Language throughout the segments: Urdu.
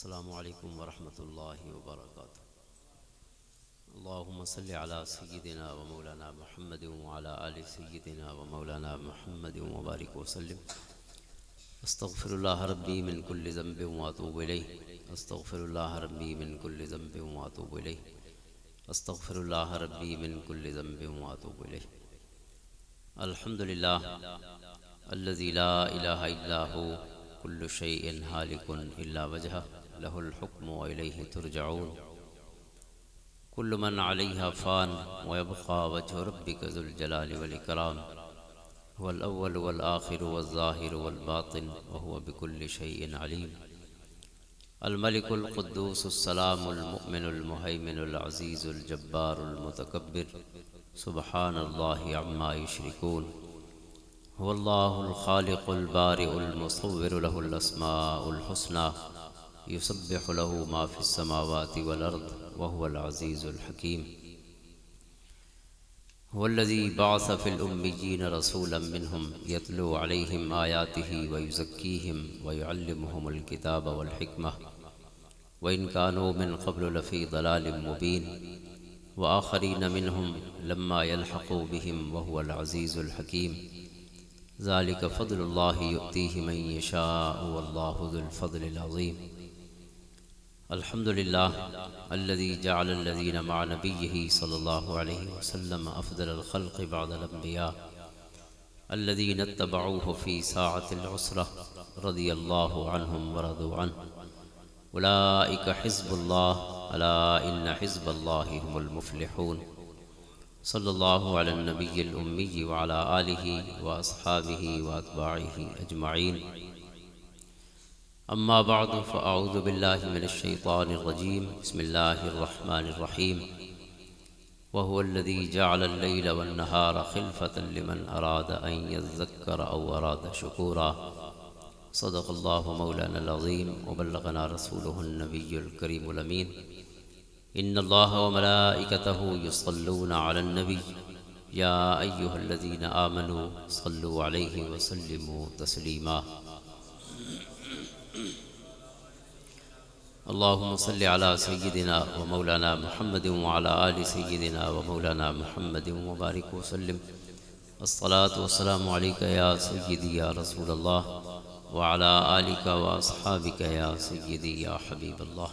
السلام علیکم ورحمۃ اللہ وبرکاتہ۔ اللہم صلی علی سیدنا و مولانا محمد وعلی آل سیدنا و مولانا محمد وبارک وسلم۔ استغفر اللہ ربی من کل ذنب واتوب الیہ، استغفر اللہ ربی من کل ذنب واتوب الیہ، استغفر اللہ ربی من کل ذنب واتوب الیہ۔ الحمدللہ الذی لا الہ الا ہو کل شیء ہالک الا وجہہ لہ الحکم والیہ ترجعون۔ کل من علیہا فان ویبقى وجہ ربک ذو الجلال والاکرام، هو الاول والآخر والظاہر والباطن وهو بكل شیء علیم۔ الملک القدوس السلام المؤمن المہیمن العزیز الجبار المتکبر، سبحان اللہ عما یشرکون۔ هو اللہ الخالق البارئ المصور له الاسماء الحسنى، يسبح له ما في السماوات والأرض وهو العزيز الحكيم۔ هو الذي بعث في الأميين رسولا منهم يتلو عليهم آياته ويزكيهم ويعلمهم الكتاب والحكمة وإن كانوا من قبل لفي ضلال مبين، وآخرين منهم لما يلحقوا بهم وهو العزيز الحكيم۔ ذلك فضل الله يؤتيه من يشاء والله ذو الفضل العظيم۔ الحمد لله الذي جعل الذين مع نبيه صلى الله عليه وسلم أفضل الخلق بعد الأنبياء الذين اتبعوه في ساعة العسرة رضي الله عنهم ورضوا عنه، أولئك حزب الله ألا إن حزب الله هم المفلحون۔ صلى الله على النبي الأمي وعلى آله وأصحابه وأتباعه أجمعين، أما بعد فأعوذ بالله من الشيطان الرجيم، بسم الله الرحمن الرحيم۔ وهو الذي جعل الليل والنهار خلفة لمن أراد أن يذكر أو أراد شكورا۔ صدق الله مولانا العظيم وبلغنا رسوله النبي الكريم الأمين۔ إن الله وملائكته يصلون على النبي يا أيها الذين آمنوا صلوا عليه وسلموا تسليما۔ اللهم صل على سيدنا ومولانا محمد وعلى آل سيدنا ومولانا محمد وبارك وسلم۔ الصلاة والسلام عليك يا سيدي يا رسول الله وعلى آلك وأصحابك يا سيدي يا حبيب الله۔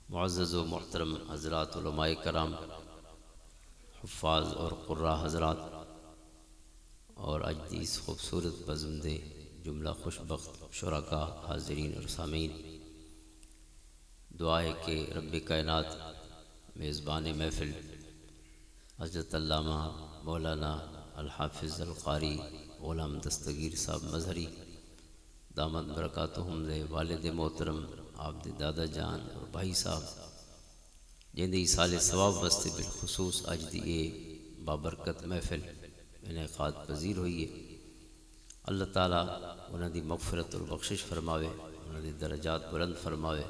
معزز و محترم حضرات، علماء کرام، حفاظ اور قراء حضرات، اور آج اس خوبصورت بزمدے جملہ خوشبخت شرکاء، حاضرین اور سامعین، دعا ہے کہ رب کائنات میزبان محفل حضرت علامہ مولانا الحافظ القاری غلام دستگیر صاحب مظہری دامت برکاتہم دے والد محترم آپ دے دادا جان اور بھائی صاحب جن دی سال ثواب واسطے بالخصوص اج دی یہ بابرکت محفل انعقاد پذیر ہوئی ہے، اللہ تعالیٰ انہاں دی مغفرت اور بخشش فرماوے، انہاں دی درجات بلند فرماوے،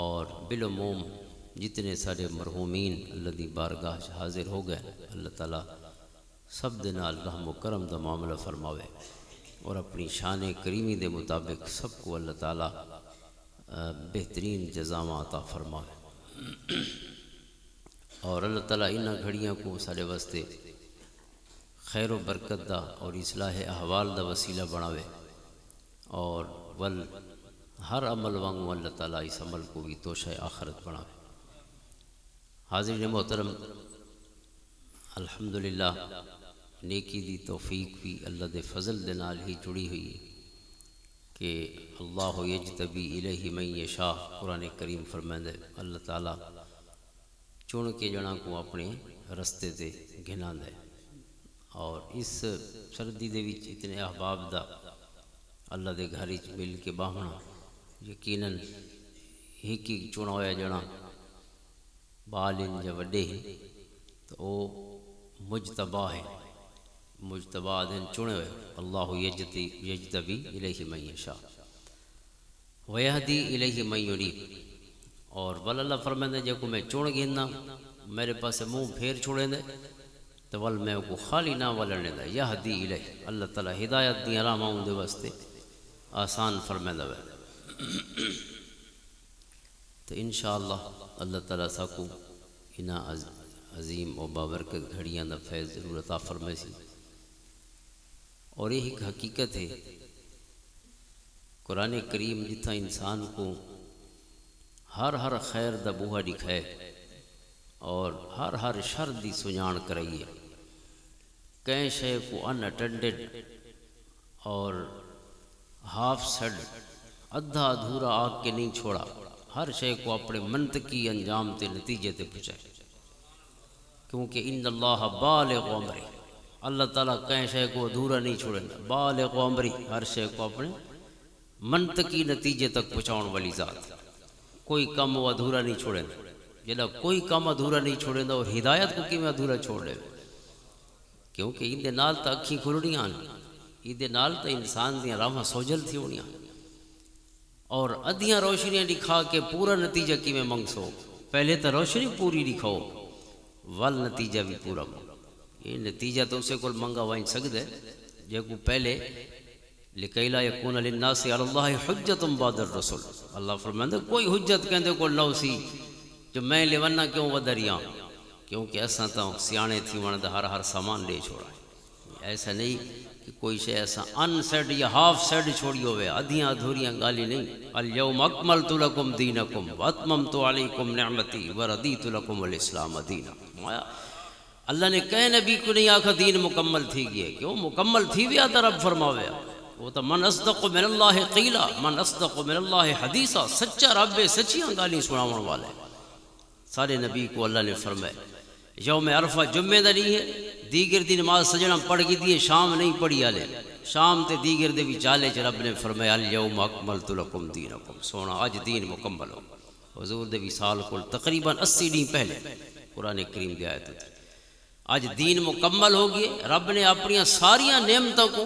اور بالعموم جتنے سارے مرحومین اللہ دی بارگاہ حاضر ہو گئے، اللہ تعالیٰ سب دے نال رحم و کرم دا معاملہ فرماوے، اور اپنی شان کریمی دے مطابق سب کو اللہ تعالیٰ بہترین جزاواں عطا فرماوے، اور اللہ تعالیٰ انہاں گھڑیاں کو سارے واسطے خیر و برکت دا اور اصلاح احوال دا وسیلہ بناوے، اور ہر عمل وانگو اللہ تعالیٰ اس عمل کو بھی توشہ آخرت بناوے۔ حاضرین محترم، الحمدللہ نیکی دی توفیق بھی اللہ دے فضل دے نال ہی جڑی ہوئی ہے کہ اللہ یجتبی الیہ من یشاء، قرآن کریم فرمائے اللہ تعالیٰ چن کے جنا کو اپنے رستے تے گھنا دے، اور اس سردی دے وچ اتنے احباب دا اللہ دے گھر وچ مل کے باہنا یقیناً ایک ہی چنا ہویا جنا بالن یا وڈے ہیں تو وہ مجتبہ ہے، مجتبہ دن چنے ہوئے، اللہ یجتبی الیہ من یشاء ویہدی الیہ من ینیب، اور ول اللہ فرمائے جے کو میں چن گینا میرے پاس منہ پھیر چھوڑیں دے تو ول میں کو خالی نہ ولنے دے، یہدی الیہ، اللہ تعالیٰ ہدایت دی راہاں دے واسطے آسان فرمائے دے۔ تو انشاءاللہ اللہ تعالیٰ ساکو انہا عظیم و بابرکت گھڑیاں دا فیض ضرور عطا فرمائے سی. اور یہ ایک حقیقت ہے قرآن کریم جتھا انسان کو ہر خیر دا بوہا دکھائے اور ہر شر دی سجان کرائیے. کہیں شے کو ان اٹینڈڈ اور ہاف سیڈ ادھا ادھورا آگ کے نہیں چھوڑا. ہر شے کو اپنے منطقی انجام تے نتیجے تے پہنچائے. کیونکہ ان اللہ بالغ امری، اللہ تعالیٰ کہیں شے کو ادھورا نہیں چھوڑے. بالغ امری، ہر شے کو اپنے منطقی نتیجے تک پہنچاؤن والی ذات. کوئی کم وہ ادھورا نہیں چھوڑے. جڑا کوئی کم ادھورا نہیں چھوڑے اور ہدایت کو کیویں ادھورا چھوڑ لے. کیونکہ ان دے نال تا اکھیں کھلڑیاں، ان دے نال تا انسان دیاں راہاں سوجل تھی ہونیاں. اور ادھیاں روشنیاں دکھا کے پورا نتیجہ کیویں منگسو. پہلے تو روشنی پوری دکھاؤ ول نتیجہ بھی پورا منگو. یہ نتیجہ تو اسے کول منگا وائن سکدے جے کو پہلے لکی لا یکون للناس علی اللہ حجت بعد الرسل. اللہ فرماندا کوئی حجت کہندے کول نہ سی جو میں لیونا کیوں ودریاں. کیونکہ ایسا تو سیانے تھی وند ہر سامان لے چھوڑا. ایسا نہیں کہ کوئی شے ایسا ان سیڈ یا ہاف سیڈ چھوڑی ہوئے ادھیاں ادھوریاں گالی نہیں. الیوم اکملت لکم دینکم واتممت علیکم نعمتی وردیت لکم الاسلام دینا. اللہ نے کہے نبی کو نہیں آکھا دین مکمل تھی گئے. کیوں مکمل تھی ویا تا رب فرماویا. وہ تو من اصدق من اللہ قیلا من اصدق من اللہ حدیثا. سچا رب سچیاں گالی سناون والے سارے نبی کو اللہ نے فرمایا. یوم عرفہ جمعہ دا نہیں ہے. دیگر دی نماز سجنا پڑھ گئی دیئے شام نہیں پڑھی آلے. شام تے دیگر دے بھی چالے چ رب نے فرمایا الیوم اکملت لکم دینکم. سونا آج دین مکمل ہو. حضور دے وصال کو تقریباً 80 دن پہلے قرآن کریم دی آیت تھی. آج دین مکمل ہو گئے. رب نے اپنی ساریاں نعمتوں کو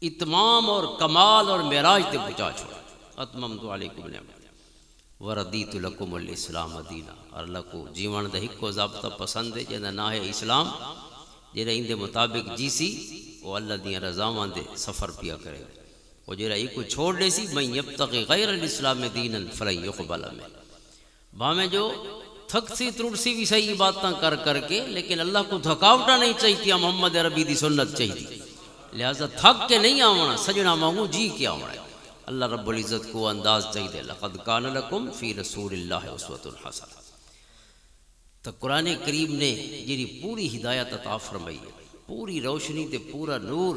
اتمام اور کمال اور معراج تے پہنچا چھوڑا. اتممت علیکم نعمتی وردیت لکم الاسلام دینا. اور اللہ کو جیون دا ہکو ضابطہ پسند ہے جنہا نہ ہے اسلام. جنہا ان دے مطابق جیسی وہ اللہ دیاں رضاواں دے سفر پیا کرے. وہ جنہا ایک کو چھوڑ لے سی من یبتغی غیر الاسلام دینا فلن یقبل منہ. بھامیں جو تھک سی ترڑ سی بھی صحیح باتاں کر کے لیکن اللہ کو تھکاوٹا نہیں چاہیتی. محمد عربی دی سنت چاہیتی. لہذا تھک کے نہیں آونا سجنا مانگو جی کیا آونا. اللہ رب العزت کو انداز چاہیے. لقد کان لکم فی رسول اللہ اسوۃ حسنہ. تو قرآن کریم نے جی پوری ہدایت عطا فرمائی ہے. پوری روشنی تے پورا نور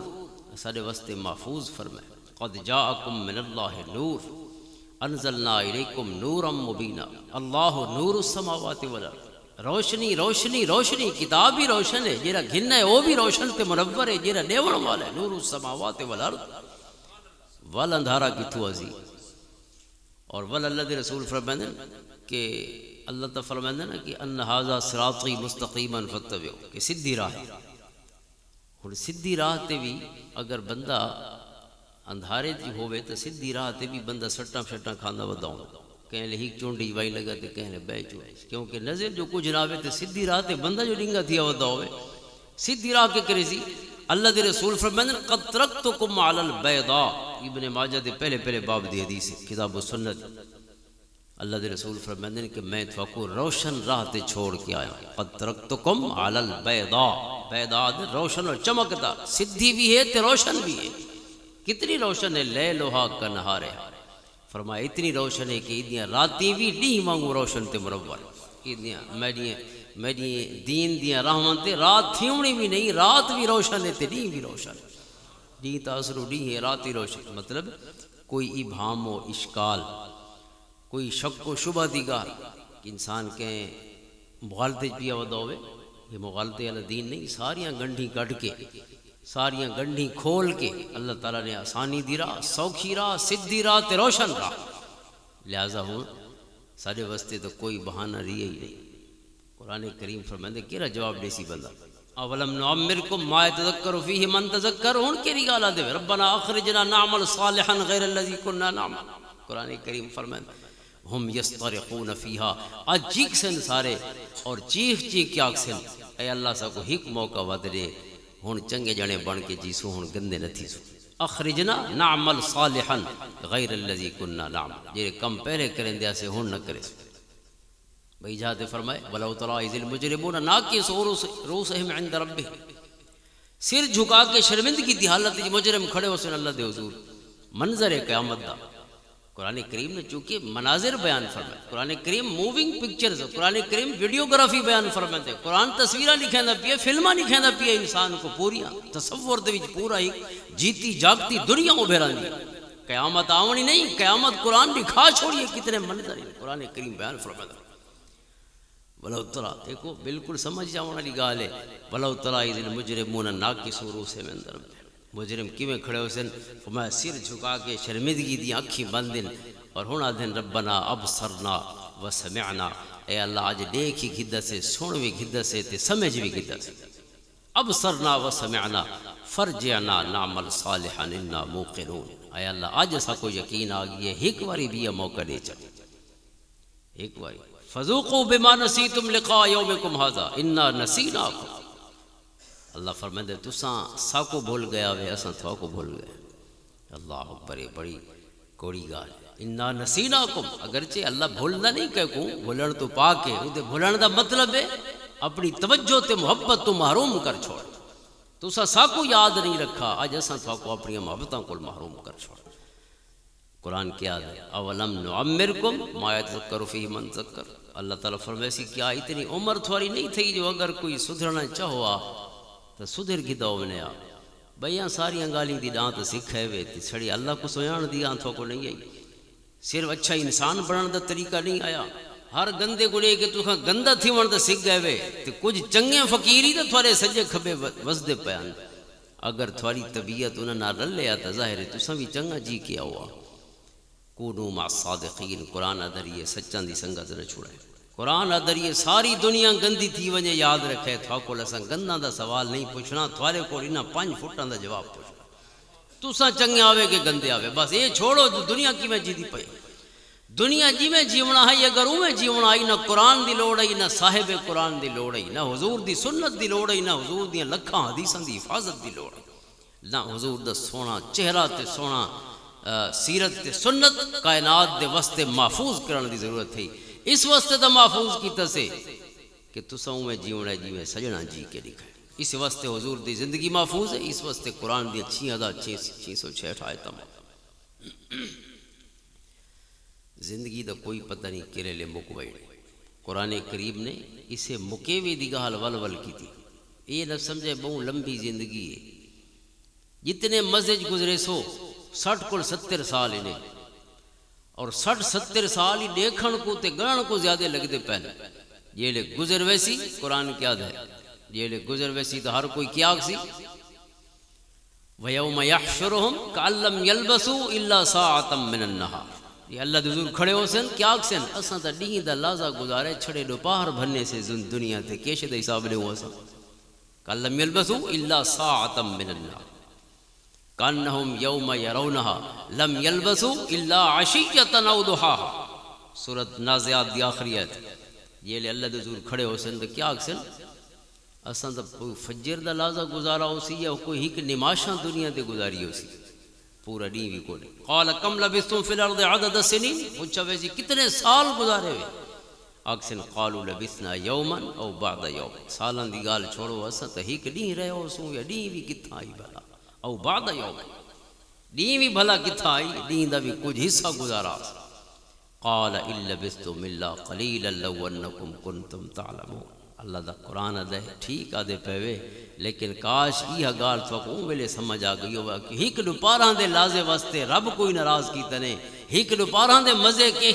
سارے واسطے محفوظ فرمائے. قد جاءکم من اللہ نور انزلنا الیکم نورا مبینا. اللہ نور السماوات والارض. روشنی روشنی روشنی. کتاب ہی روشن ہے. جیرا گھن ہے وہ بھی روشن تے منور ہے. جیرا نیون والا ہے نور السماوات والارض. ول اندھارا کتھو ازی. اور ول اللہ دے رسول فرمائیں کہ اللہ تعالیٰ فرمائیں نا کہ ان ھذا صراطی مستقیما فاتبعوا کہ سیدھی راہ ہے. ہن سیدھی راہ تے بھی اگر بندہ اندھارے دی ہوئے تو سیدھی راہ تے بھی بندہ سٹاں شٹاں کھاندا وداؤں. کہیں لے ہیک چونڈی وائی لگا تے کہیں لے بے چوئی. کیونکہ نظر جو کچھ نہ آوے تے سیدھی راہ تے بندہ جو ڈنگا تھیا ودا ہوئے سیدھی راہ کے کرے سی. اللہ دے رسول فرمائیں قد ترکتکم علی البیضاء. ابن ماجہ دے پہلے باب دی حدیث کتاب و سنت. اللہ دے رسول فرمائیں کہ میں تو روشن راہ تے چھوڑ کے آیا. قد ترکتکم علی البیضاء. بیضاء روشن اور چمکدار. سیدھی بھی ہے تے روشن بھی ہے. کتنی روشن ہے لیلھا کنہار ہے. فرمایا اتنی روشن ہے کہ ادیاں راتی بھی نہیں مانگو روشن تے منور. ادیاں میری دین دیاں راہواں تے رات تھیونی بھی نہیں. رات بھی روشن ہے تے دین بھی روشن. دین تاثر دین ہے رات ہی روشن. مطلب کوئی ابہام و اشکال کوئی شک و شبہ دیگار انسان کے مغالطے پیا ودا ہوئے. یہ مغالطے والا دین نہیں. ساریاں گنڈھی کٹ کے ساریاں گنڈھی کھول کے اللہ تعالیٰ نے آسانی دی راہ سوکھی راہ سدھی راہ تے روشن راہ. لہذا ہوں سارے واسطے تو کوئی بہانہ رہی ہی نہیں. قرآن کریم فرمائے کیڑا جواب دے سی بندہ. اولم نعمرکم ما یتذکر فیہ من تذکر. ہن کیڑی گالا دے ربنا اخرجنا نعمل صالحا غیر الذی كنا نعمل. قرآن کریم فرمائے ہم یسترقون فیہا. آج چیخ سن سارے اور چیخ کیا سن اے اللہ سا کو ہک موقع ود دے. ہن چنگے جنے بن کے جیسو ہن گندے نہ تھی سو. اخرجنا نعمل صالحا غیر الذی کننا نعمل، یہ کم پہلے کریں دیا سے ہون نہ کرے بھئی جاتے فرمائے ولو تری اذ المجرمون ناکسوا رؤوسہم عند ربہم، سر جھکا کے شرمندگی دی حالت جی مجرم کھڑے ہو سن اللہ دے حضور، منظر قیامت دا۔ قرآن کریم نے چونکہ مناظر بیان فرمائے، قرآن کریم موونگ پکچرز، قرآن کریم ویڈیوگرافی بیان فرمائے، قرآن تصویرہ لکھیں دا پیا، فلمہ لکھیں دا پیا، انسان کو پوریاں تصور دے وچ پورا ایک جیتی جاگتی دنیا کو بھیران دی، قیامت آونی نہیں، قیامت قرآن دکھا چھوڑیے کتنے منظر ہیں قرآن کریم بیان فرمائے۔ ولو ترى دیکھو بالکل سمجھ جاؤں والی گال ہے، ولو ترى اذ المجرمون ناکسوا رؤوسہم عند ربہم، مجرم کیویں کھڑے ہو سن، فرمایا سر جھکا کے شرمندگی دی آنکھیں بندن اور ہونا دن ربنا ابصرنا وسمعنا، اے اللہ آج دیکھ ہی گھدا سے، سن بھی گھدا سے تے سمجھ بھی گھدا سے، ابصرنا وسمعنا فرجعنا نعمل صالحا انا موقنون، اے اللہ آج ایسا کو یقین آ گئی ہے، ایک واری بھی یہ موقع دے چاہے، ایک واری فذوقوا بما نسیتم لقاء یومکم ھذا انا نسیناکم، اللہ فرمائے تساں ساکو بھول گیا وے اساں تھا کو بھول گئے، اللہ اکبر، بڑی کوڑی گال، انا نسیناکم، اگرچہ اللہ بھولنا نہیں کہہ کو، بھولن تو پاک ہے، وہ بھولن دا مطلب ہے اپنی توجہ تے محبت تو محروم کر چھوڑ، تساں ساکو یاد نہیں رکھا، آج اساں تھا کو اپنی محبتاں کو محروم کر چھوڑ۔ قرآن کیا ہے اولم نعمرکم ما یتذکر فیہ من ذکر، اللہ تعالیٰ فرمائے سی کیا اتنی عمر تھوڑی نہیں تھی جو اگر کوئی سدھرنا چاہوا تو سدھر کی دو نے آ بھئی ساری انگالی دی ڈانت سکھے ہوئے تھی سڑی اللہ کو سویان دی آنتھوں کو نہیں آئی، صرف اچھا انسان بنان دا طریقہ نہیں آیا، ہر گندے گڑے کہ تو گندہ تھی ون دا سکھ گئے ہوئے تو کچھ چنگے فقیری تو تھوڑے سجے کھبے وزدے پیان، اگر تھوڑی طبیعت انہوں نے رل لیا تا ظاہر ہے تو سبھی چنگا جی کیا ہوا، کونو مع الصادقین، قرآن ادھریے سچان دی سنگت نہ چھوڑے، قرآن ادھریے ساری دنیا گندی تھی وجہ یاد رکھے، تھا کو لساں گندہ دا سوال نہیں پوچھنا، تھوارے کو انہاں 5 فٹاں دا جواب پوچھنا، تساں چنگے آوے کہ گندے آوے، بس یہ چھوڑو دنیا کی میں جی دی پئی، دنیا جی میں جیونا ہے، اگر اویں جیونا آئی نہ قرآن دی لوڑ آئی، نہ صاحب قرآن دی لوڑ آئی، نہ حضور دی سنت دی لوڑ آئی، نہ حضور دی لکھاں حدیثاں دی حفاظت دی لوڑ آئی، نہ حضور دا سونا چہرہ تے سونا سیرت تے سنت کائنات دے واسطے محفوظ کرنے دی ضرورت ہے، اس واسطے دا محفوظ کیتا سے کہ تساں میں جیونا جی میں سجنا جی کے دکھائے، اس واسطے حضور دی زندگی محفوظ ہے، اس واسطے قرآن دی 666 آیتاں زندگی دا کوئی پتہ نہیں کرے لے مکوئی، قرآن کریم نے اسے مکیوی دی گال ول کی تھی، یہ نہ سمجھے بہت لمبی زندگی ہے، جتنے مزے گزرے سو 60 کو 70 سال انہیں، اور 60-70 سال ہی دیکھن کو تے گرن کو زیادہ لگ دے پہلے، یہ لے گزر ویسی قرآن کیا ہے، یہ لے گزر ویسی تو ہر کوئی کیا سی، وَيَوْمَ يَحْشُرُهُمْ كَأَن لَّمْ يَلْبَثُوا إِلَّا سَاعَةً مِّنَ النَّهَارِ، یہ اللہ حضور کھڑے ہو سن کیا سن اساں تا ڈینہ دا لازا گزارے چھڑے دوپہر بھرنے سے دنیا تے کیش دے حساب لے ہوا سا، كَأَن لَّمْ يَلْبَثُوا إِلَّا سَاعَةً مِّنَ النَّهَارِ کانہم یوم یرونہا لم یلبسوا الا عشیۃ او ضحاہا، سورۃ نازعات دی آخری آیت، یہ لے اللہ دے حضور کھڑے ہو سن کیا اکسن اساں دا فجر دا لازا گزارا ہو سی یا کوئی ہک نماشاں دنیا تے گزاری ہو سی، پورا دین بھی کوئی نہیں، قال کم لبثتم فی الارض عدد السنین، پوچھا ویسی کتنے سال گزارے ہوئے، اکسن قالوا لبثنا یوما او بعد یوم، سالان دی گال چھوڑو اساں تے ہک دین رہے ہو سوں یا دین بھی کتھا آئی بھلا، او بعد یوم دین بھی بھلا کتھا آئی، دین دا بھی کچھ حصہ گزارا، قال ان لبثتم الا قلیلا لو انکم کنتم تعلمون، اللہ دا قرآن دے ٹھیک آدھے پہوے لیکن کاش یہ گال تو کو ویلے سمجھ آ گئی ہوا کہ ہک دوپہراں دے لازے واسطے رب کوئی ناراض کیتا نے، ہک دوپہراں دے مزے کے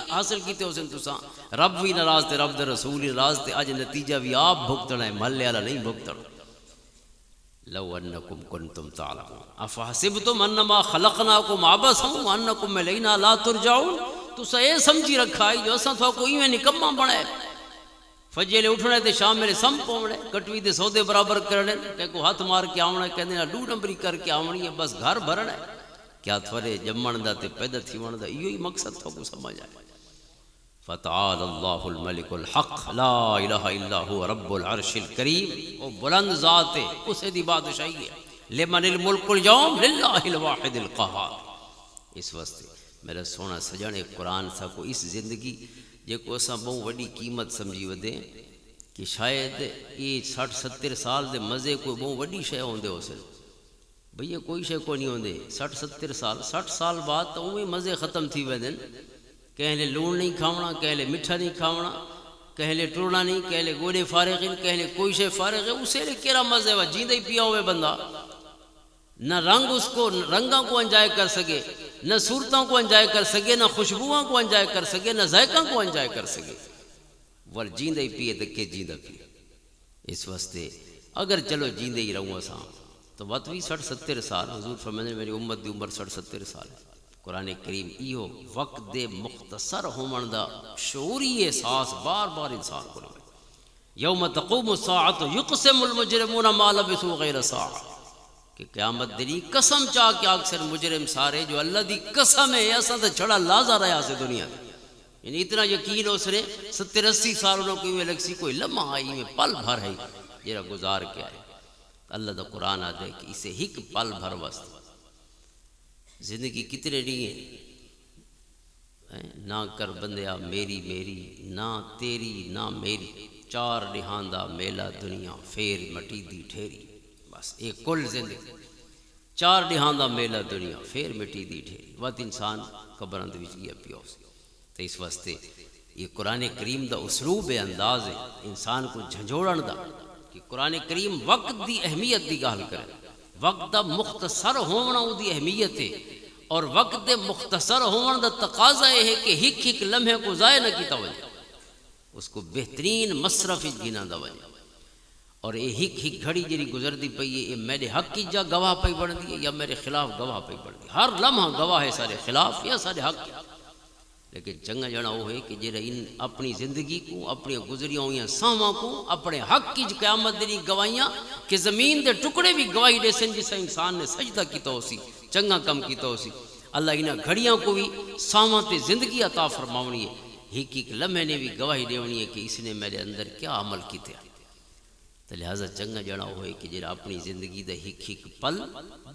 حاصل کیتے حسن تساں، رب بھی ناراض تے رب دے رسول ناراض تے اج نتیجہ بھی آپ بھگتنا ہے، محلے والا نہیں بھگتنا، لو انکم کنتم تعلمون افحسبتم انما خلقناکم عبثا وانکم الینا لا ترجعون، تساں اے سمجھی رکھا ہے جو اساں تو کوئی میں نکما بنے، فجیلے اٹھنے تے شام میرے سم پونے کٹوی دے سودے برابر کرنے کہ کو ہاتھ مار کے آونا کہندے نا 2 نمبری کر کے آونی ہے بس گھر بھرنا ہے، کیا تھورے جمن دا تے پیدا تھی ون دا ایو ہی مقصد تو کو سمجھ آئے، فتعال اللہ الملک الحق لا الہ الا هو رب العرش الکریم، وہ بلند ذات ہے اسے دی بادشاہی ہے، لمن الملک اليوم للہ الواحد القہار. اس واسطے میرا سونا سجن قرآن سا کو اس زندگی جیکو اساں بہت وڈی قیمت سمجھی ودے کہ شاید یہ 60-70 سال دے مزے کوئی بہت وڈی شے ہوندے ہو سن. بھئی کوئی شے کو نہیں ہوندے. 60-70 سال 60 سال بعد تو اوے مزے ختم تھی ویندن. کہیں لے لون نہیں کھاونا، کہیں لے میٹھا نہیں کھاونا، کہیں لے ٹرنا نہیں، کہیں لے گوڑے فارغ ہیں، کہیں لے کوئی شے فارغ ہے. اسے لے کیرا مزے وا جیندے ہی پیا ہوئے بندہ. نہ رنگ اس کو رنگاں کو انجائے کر سکے، نہ صورتوں کو انجائے کر سکے، نہ خوشبوؤں کو انجائے کر سکے، نہ ذائقوں کو انجائے کر سکے. ور جیندے ہی پیے دکے جیندہ پیے. اس واسطے اگر چلو جیندے ہی رہوں اساں تو وقت بھی 60-70 سال. حضور فرماندے میری امت دی عمر 60-70 سال ہے. قرآن کریم ایہو وقت دے مختصر ہومن دا شعوری احساس بار بار انسان کو لگے. یوم تقوم الساعۃ یقسم المجرمون ما لبثوا غیر ساعۃ کہ قیامت دلی قسم چاہ کے اکثر مجرم سارے جو اللہ دی قسم ہے اساں تے چھڑا لازا رہا سے دنیا دی. یعنی اتنا یقین ہو سرے 70-80 سال انہوں کوئی میں لگسی کوئی لمحہ آئی میں پل بھر ہے جیرا گزار کے آئے. اللہ دا قرآن آدھے کہ اسے ہک پل بھر وست. زندگی کتنے نہیں ہے. نہ کر بندیا میری میری، نہ تیری نہ میری، 4 نہاندہ میلہ دنیا پھیر مٹی دی ٹھیری. بس ایک کل زندگی 4 نہاندہ میلہ دنیا پھیر مٹی دی ٹھیری. وقت انسان قبرند وچ گیا پیوس. تو اس واسطے یہ قرآن کریم دا اسلوب انداز ہے انسان کو جھنجوڑن دا کہ قرآن کریم وقت دی اہمیت دی گال کرے. وقت دا مختصر ہونا دی اہمیت ہے اور وقت دے مختصر ہونا دا تقاضا یہ ہے کہ ہک ہک لمحے کو ضائع نہ کیتا وجہ، اس کو بہترین مصرف گنا دا وجہ. اور یہ ہک ہک گھڑی جی گزر دی پئی ہے یہ میرے حق کی جا گواہ پئی بن دی ہے یا میرے خلاف گواہ پئی بن دی. ہر لمحہ گواہ ہے سارے خلاف یا سارے حق. لیکن چنگا جنا وہ ہے کہ جڑا ان اپنی زندگی کو اپنی گزریاں ہوئی ساواں کو اپنے حق کی قیامت دی گواہیاں کہ زمین دے ٹکڑے بھی گواہی دے سن جس انسان نے سجدہ کیتا ہو سی، چنگا کم کیتا ہو سی. اللہ انہاں گھڑیاں کو بھی ساواں تے زندگی عطا فرماونی ہے. ہک ہک لمحے نے بھی گواہی دیونی ہے کہ اس نے میرے اندر کیا عمل کیتے. تو لہذا چنگا جنا وہ ہے کہ جڑا اپنی زندگی دے ہک ہک پل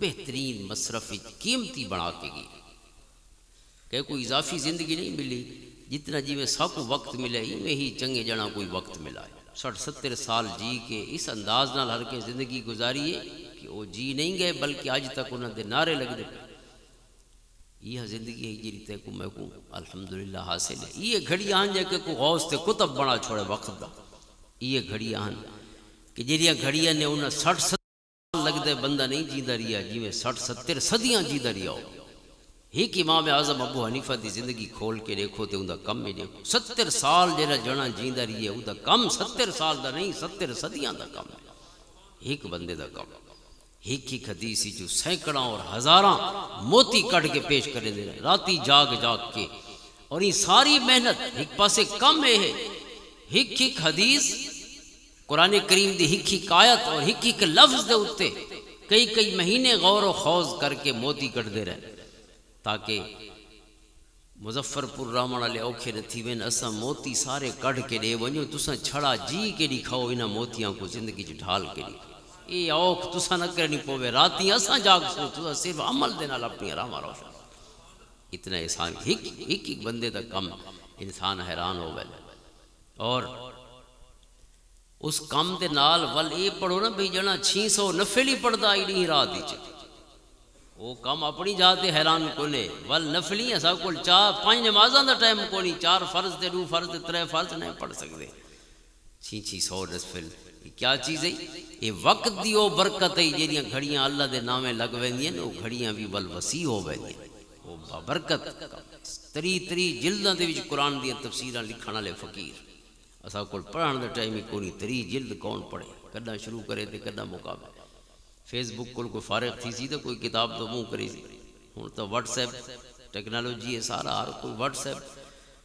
بہترین مصرف قیمتی بنا کے گئی. کہ کوئی اضافی زندگی نہیں ملی جتنا جی میں سب کو وقت ملے ہی میں ہی چنگے جنا کوئی وقت ملا ہے. 60-70 سال جی کے اس انداز نال ہر کے زندگی گزاری ہے کہ وہ جی نہیں گئے بلکہ آج تک انہوں دے نعرے لگ دے. یہ زندگی ہے جی تے کو میں کو الحمدللہ حاصل ہے. یہ گھڑی آن جائے کہ کو غوث تے کتب بنا چھوڑے وقت دا. یہ گھڑی آن کہ جیڑیاں گھڑیاں نے انہاں 60-70 سال لگ دے بندہ نہیں جیندہ رہیا جی میں 60-70 صدیاں جیندہ رہیا ہو. ایک امام اعظم ابو حنیفہ دی زندگی کھول کے دیکھو تے اندہ کم میں دیکھو 70 سال جیڑا جنا جیندہ رہی ہے اندہ کم 70 سال دا نہیں 70 صدیاں دا کم ہے. ایک بندے دا کم ایک ہی حدیثی جو سینکڑاں اور ہزاراں موتی کٹ کے پیش کرے دے رہے راتی جاگ جاگ کے. اور یہ ساری محنت ایک پاسے کم ہے ایک ایک حدیث قرآن کریم دی ایک ایک آیت اور ایک ایک لفظ دے اتے کئی مہینے غور و خوض کر کے موتی کٹ دے رہے تاکہ مظفر پور رامن والے اوکھے نہ تھی وین اساں موتی سارے کڑھ کے دے ونجو تساں چھڑا جی کے دکھاؤ انہاں موتیاں کو زندگی چ ڈھال کے دکھاؤ. اے اوکھ تساں نہ کرنی پوے راتی اساں جاگ سو تساں صرف عمل دے نال اپنی آرام روشن. اتنا احسان ایک بندے دا کم انسان حیران ہو گئے. اور اس کام دے نال ول اے پڑھو نا بھئی جنا 600 نفل ہی پڑھدا ہی نہیں رات وچ وہ کام اپنی جاتے حیران کونے ول نفلی ایسا کل 4-5 نمازاں دا ٹائم کونی 4 فرض تے 2 فرض تے 3 فرض نہیں پڑھ سکتے. 600 نفل کیا چیز ہے یہ وقت دی وہ برکت ہے جیڑیاں گھڑیاں اللہ دے نامے لگ ویندیاں وہ گھڑیاں بھی ول وسیع ہو ویندیاں وہ برکت. 3 جلداں دے وچ قرآن دی تفسیراں لکھن والے فقیر اسا کول پڑھن دا ٹائم ہی کونی 3 جلد کون پڑھے کدا شروع کرے تے کدا مکمل. فیس بک کو کوئی فارغ تھی سی تو کوئی کتاب تو منہ کری سی. ہوں تو واٹس ایپ ٹیکنالوجی ہے سارا ہر کوئی واٹس ایپ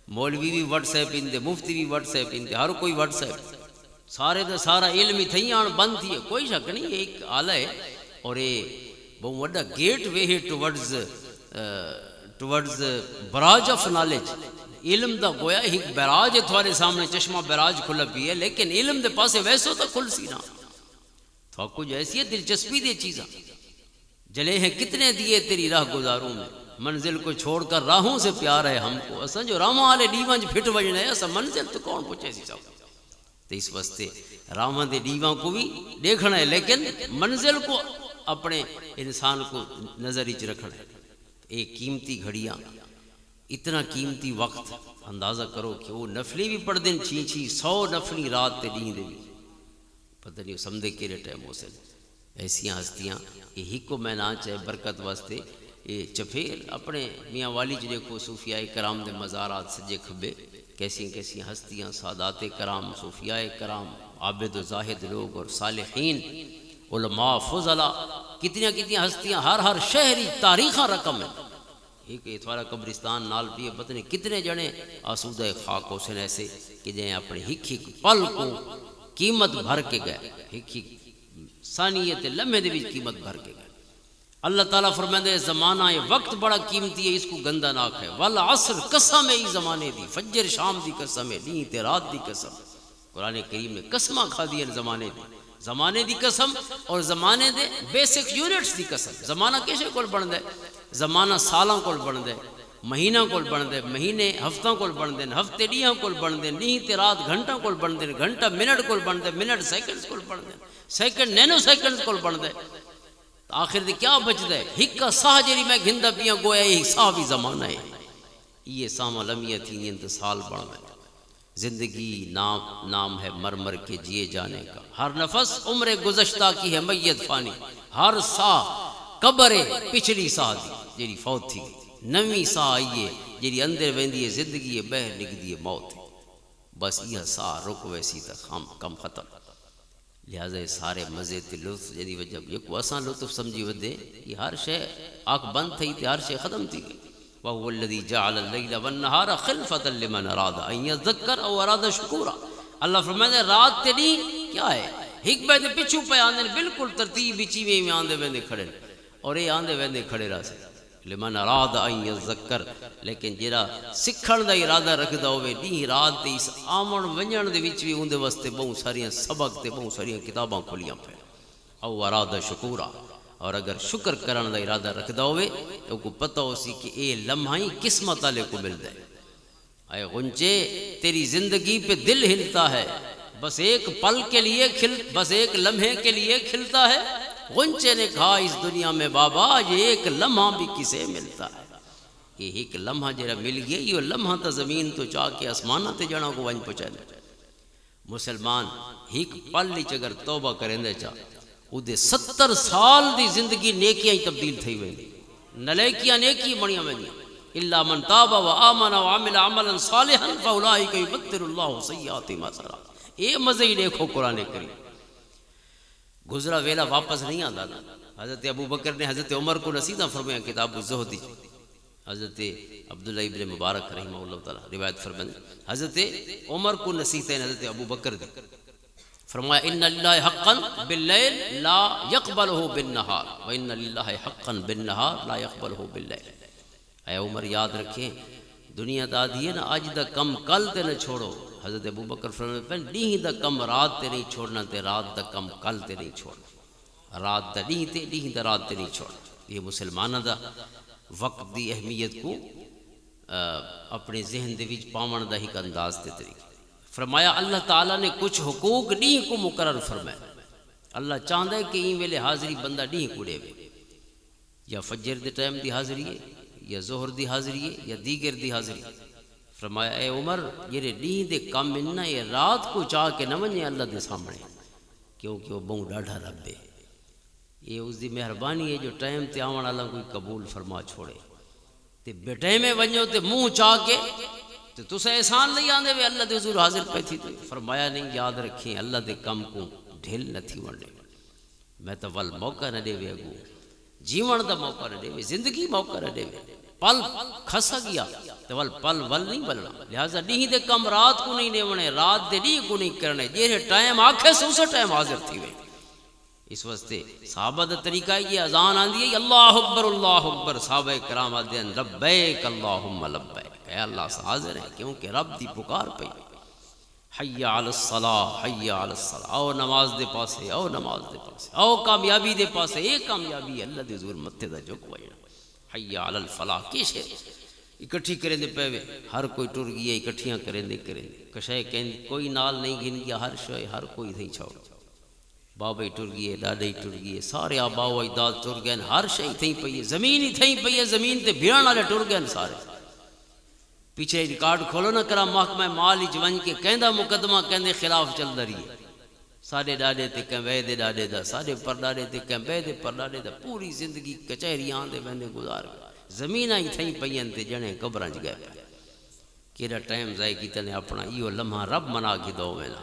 مولوی بھی واٹس ایپ اندے مفتی بھی واٹس ایپ اندے ہر کوئی واٹس ایپ سارے دا سارا علم ہی تھی آن بند تھی ہے کوئی شک نہیں. ایک آلہ ہے اور یہ بہت وڈا گیٹ وے ہے ٹورڈز براج آف نالج. علم دا گویا ایک براج ہے تھوڑے سامنے چشمہ براج کھلا پی ہے لیکن علم دے پاسے ویسو تو کھل سی نا تو کچھ ایسی ہے دلچسپی دے چیزاں جلے ہیں کتنے دیے تیری راہ گزاروں میں، منزل کو چھوڑ کر راہوں سے پیار ہے ہم کو، اساں جو راہاں والے ڈیواں پھٹ وجنا ہے، اساں منزل تو کون پہنچے سی سب. تو اس واسطے راہاں دے ڈیواں کو بھی دیکھنا ہے، لیکن منزل کو اپنے انسان کو نظر ہی رکھنا ہے. ایک قیمتی گھڑیاں، اتنا قیمتی وقت، اندازہ کرو کہ وہ نفلی بھی پڑھ دیں 100 نفلی رات تے دیں دے بھی پتہ نہیں سمجھے کیڑے ٹائم ہو سکے. ایسیاں ہستیاں یہ ہی کو میں نہ چاہے برکت واسطے یہ چپھیر اپنے میاں والی جی دیکھو صوفیاء کرام دے مزارات سجے کھبے، کیسیاں ہستیاں، سادات کرام، صوفیاء کرام، عابد و زاہد لوگ اور صالحین، علماء، فضلاء، کتنیاں ہستیاں، ہر شہری تاریخاں رقم ہے. ایک اتوارا قبرستان نال بھی پتہ نہیں کتنے جنے آسودہ خاک ہو سن ایسے کہ جنہیں اپنے ہک پل کو قیمت بھر کے گئے، ہک ثانیت لمحے دے وچ قیمت بھر کے گئے. اللہ تعالیٰ فرمائے ہے زمانہ یہ وقت بڑا قیمتی ہے، اس کو گندہ نہ کھائے. والعصر قسم ہے اس زمانے دی، فجر شام دی قسم ہے، دین تے رات دی قسم. قرآن کریم نے قسماں کھا دی زمانے دی قسم اور زمانے دے بیسک یونٹس دی قسم. زمانہ کیسے کول بندا ہے؟ زمانہ سالاں کول بندا ہے، مہینہ کول بندا ہے، مہینے ہفتاں کول بنتے ہیں، ہفتے ڈیاں کول بنتے ہیں، دین تے رات گھنٹاں کول بنتے ہیں، گھنٹہ منٹ کول بنتا ہے، منٹ سیکنڈز کول بنتے ہیں، سیکنڈ نینو سیکنڈز کول بنتا ہے. آخر دے کیا بچتا ہے؟ ہکا ساہ جری میں گھندا پیاں گویا یہ ساہ بھی زمانہ ہے. یہ ساما لمحہ تھی انتصال بڑھ میں. زندگی نام ہے مر کے جیے جانے کا، ہر نفس عمر گزشتہ کی ہے میت فانی. ہر ساہ قبر پچھلی ساہ دی جیری فوت تھی، نویں ساہ آئیے جیری اندر ویندی ہے زندگی بہر نکدی ہے موت. بس یہ ساہ رک ویسی تک کم ختم. لہذا یہ سارے مزے تے لطف جدی وجہ یہ کو اساں لطف سمجھی ودے، یہ ہر شے آنکھ بند تھی تے ہر شے ختم تھی. وَهُوَ الَّذِي جَعَلَ اللَّيْلَ وَالنَّهَارَ خِلْفَةً لِمَنْ أَرَادَ أَن يَذَّكَّرَ أَوْ أَرَادَ شُكُورًا. اللہ فرماتے ہیں رات تے نہیں کیا ہے، ہک بے دے پچھو پہ آندے بالکل ترتیب بچی میں آندے ویندے کھڑے اور یہ آندے ویندے کھڑے رہا سے لمن اراد ان یذکر. لیکن جڑا سکھن دا ارادہ رکھدا ہوے نہیں رات تے اس آمن ونجن دے وچ بھی اون دے واسطے بہت ساریاں سبق تے بہت ساریاں کتاباں کھلیاں پہ. او اراد شکورا، اور اگر شکر کرن دا ارادہ رکھدا ہوے تو کو پتہ ہو سی کہ اے لمحہ ہی قسمت والے کو ملدا ہے. اے غنچے تیری زندگی پہ دل ہلتا ہے، بس ایک پل کے لیے بس ایک لمحے کے لیے کھلتا ہے. غنچے نے کہا اس دنیا میں بابا یہ ایک لمحہ بھی کسے ملتا ہے. یہ ایک لمحہ جڑا مل گیا یہ لمحہ تا زمین تو چاہ کے آسمانہ تے جانا کو ونج پہنچا دے. مسلمان ایک پل وچ اگر توبہ کریں دے چاہ او دے 70 سال دی زندگی نیکیاں ہی تبدیل تھی ویندی، نلیکیاں نیکی بنیاں ویندیاں. الا من تاب وآمن وعمل عملا صالحا فاولئک یبدل اللہ سیئات ما سرا. اے مزے ہی دیکھو قرآن کریم. گزرا ویلا واپس نہیں آتا تھا. حضرت ابو بکر نے حضرت عمر کو نصیحت فرمایا کتاب الزہد. حضرت عبداللہ ابن مبارک رحمہ اللہ تعالی روایت فرمائے حضرت عمر کو نصیحت حضرت ابو بکر دی فرمایا ان للہ حقا باللیل لا یقبلہ بالنہار وان للہ حقا بالنہار لا یقبلہ باللیل. اے عمر یاد رکھیں دنیا دا دی ہے نا آج دا کم کل تے نہ چھوڑو. حضرت ابو بکر فرماتے ہیں ڈیہ دا کم رات تے نہیں چھوڑنا تے رات دا کم کل تے نہیں چھوڑنا. رات دا ڈیہ تے ڈیہ دا رات تے نہیں چھوڑنا. یہ مسلمانہ دا وقت دی اہمیت کو اپنے ذہن دے وچ پاون دا ایک انداز دے طریقے. فرمایا اللہ تعالیٰ نے کچھ حقوق ڈیہ کو مقرر فرمایا. اللہ چاہتا ہے کہ این ویلے حاضری بندہ ڈیہ کو دے وے، یا فجر دے ٹائم دی حاضری ہے یا ظہر دی حاضری ہے یا دیگر دی حاضری. فرمایا اے عمر یہ ڈیہ دے کام انہا یہ رات کو چاہ کے نہ ونجے اللہ دے سامنے، کیونکہ وہ بہت ڈاڑھا رب ہے. یہ اس دی مہربانی ہے جو ٹائم تے آون اللہ کوئی قبول فرما چھوڑے تے بے ٹائم ونجو تے منہ چاہ کے تے تسا احسان لئی آندے وے اللہ دے حضور حاضر پہ تھی. فرمایا نہیں یاد رکھیں اللہ دے کم کو ڈھل نہ تھی ونڈے. میں تو ول موقع نہ دے وے اگو جیون دا موقع نہ دے وے، زندگی موقع نہ دے وے. پل کھسا گیا تو پل ول نہیں بلنا. لہذا ڈیہ دے کم رات کو نہیں نیونے، رات دے ڈیہ کو نہیں کرنے. جیرے ٹائم آکھے سے اسے ٹائم حاضر تھی وے. اس واسطے صحابہ دا طریقہ یہ اذان آندی ہے اللہ اکبر اللہ اکبر. صحابہ کرام آدھے ہیں لبیک اللہم لبیک، اے اللہ سے حاضر ہیں کیونکہ رب دی پکار پئی. حی علی الصلاح حی علی الصلاح، آؤ نماز دے پاسے، آؤ نماز دے پاسے، آؤ کامیابی دے پاسے، اے کامیابی اللہ دے زور متے دا جو کوئی حی علی الفلاح کی شے اکٹھی کریں دے پہوے، ہر کوئی ٹر گیا اکٹھیاں کریں دے کشے کہیں کوئی نال نہیں گن گیا، ہر شے ہر کوئی تھیں چھوڑ، بابے ٹر گئے، ڈاڈے ٹر گئے، سارے آبا و اجداد ٹر گئے، ہر شے تھیں پئی ہے، زمین ہی تھیں پئی ہے، زمین تے بھیڑن والے ٹر گئے سارے۔ پیچھے ریکارڈ کھولو نہ کرا محکمہ مال وچ ون کے کہندا مقدمہ کہندے خلاف چلدا رہی ہے، ساڈے ڈاڈے تے کہیں وے دے ڈاڈے دا، ساڈے پرداڈے تے کہیں وے دے پرداڈے دا، پوری زندگی کچہریاں دے ویندے گزار گئے، زمیناں ہی تھیں پئیاں تے جنے قبراں وچ گئے پئے، کیڑا ٹائم ضائع کیتا نے اپنا، ایو لمحہ رب منا کے دو وینا،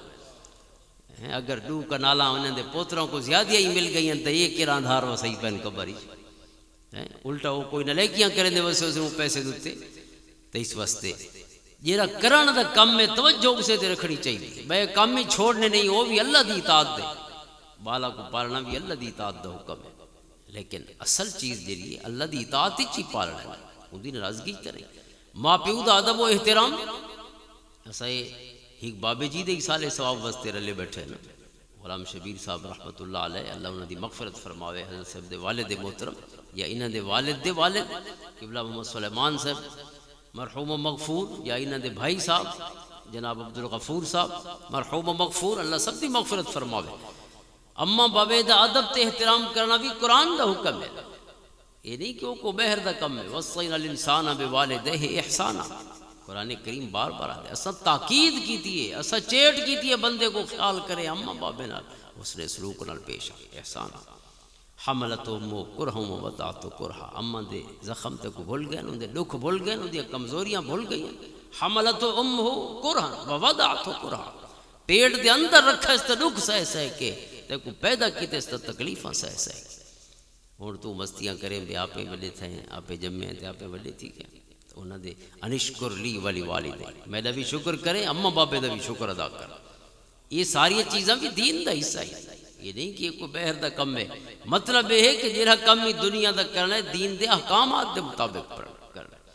اگر ڈو کنالاں انہاں دے پوتروں کو زیادہ ہی مل گئیں تے یہ کیڑا اندھار و صحیح پین قبر ہی، الٹا وہ کوئی نلیکیاں کریں دے وسے اس پیسے دتے تے اس واسطے جیڑا کرن دا کم میں توجہ اسے تے رکھنی چاہیے، بے کام ہی چھوڑنے نہیں، وہ بھی اللہ دی اطاعت دے، بالا کو پالنا بھی اللہ دی اطاعت دا حکم ہے، لیکن اصل چیز جیڑی ہے اللہ دی اطاعت ہی پالنا ہے، ان دی ناراضگی کرے، ماں پیو دا ادب و احترام، ایسا ایک بابے جی دے سالے ثواب واسطے رلے بیٹھے نا، غلام شبیر صاحب رحمۃ اللہ علیہ، اللہ انہاں دی مغفرت فرماوے، حضرت صاحب دے والد محترم یا انہاں دے والد قبلہ محمد سلیمان صاحب مرحوم و مغفور، یا انہاں دے بھائی صاحب جناب عبدالغفور صاحب مرحوم و مغفور، اللہ سب دی مغفرت فرماوے۔ اما بابے دا ادب تے احترام کرنا بھی قرآن دا حکم ہے، یہ نہیں کہ وہ کو بہر دا کم ہے، وصینا الانسان بوالدہ احسانا، قرآن کریم بار بار آتا ہے، اسا تاکید کیتی ہے، اسا چیٹ کیتی ہے بندے کو خیال کرے اما بابے نال اس نے سلوک نال پیش آئے احسانا۔ حملت امو کرہم و وضعت کرہا، اما دے زخم تے کو بھول گئے، ان دے دکھ بھول گئے، ان دے کمزوریاں بھول گئی، حملت امو کرہا و وضعت کرہا، پیٹ دے اندر رکھا اس تے دکھ سہ سہ کے، تے کو پیدا کیتے اس تے تکلیفاں سہ سہ کے، اور تو مستیاں کریں بے آپے وڈے تھے، آپے جمعے تے آپے وڈے تھی گئے، انہاں دے انشکر لی ولی والدے، میرا بھی شکر کریں، اما باپے دا بھی شکر ادا کر، یہ ساری چیزاں بھی دین دا حصہ ہے، یہ نہیں کہ کوئی بہر دا کم ہے، مطلب یہ ہے کہ جہاں کم ہی دنیا دا کرنا ہے دین دے احکامات دے مطابق کرنا ہے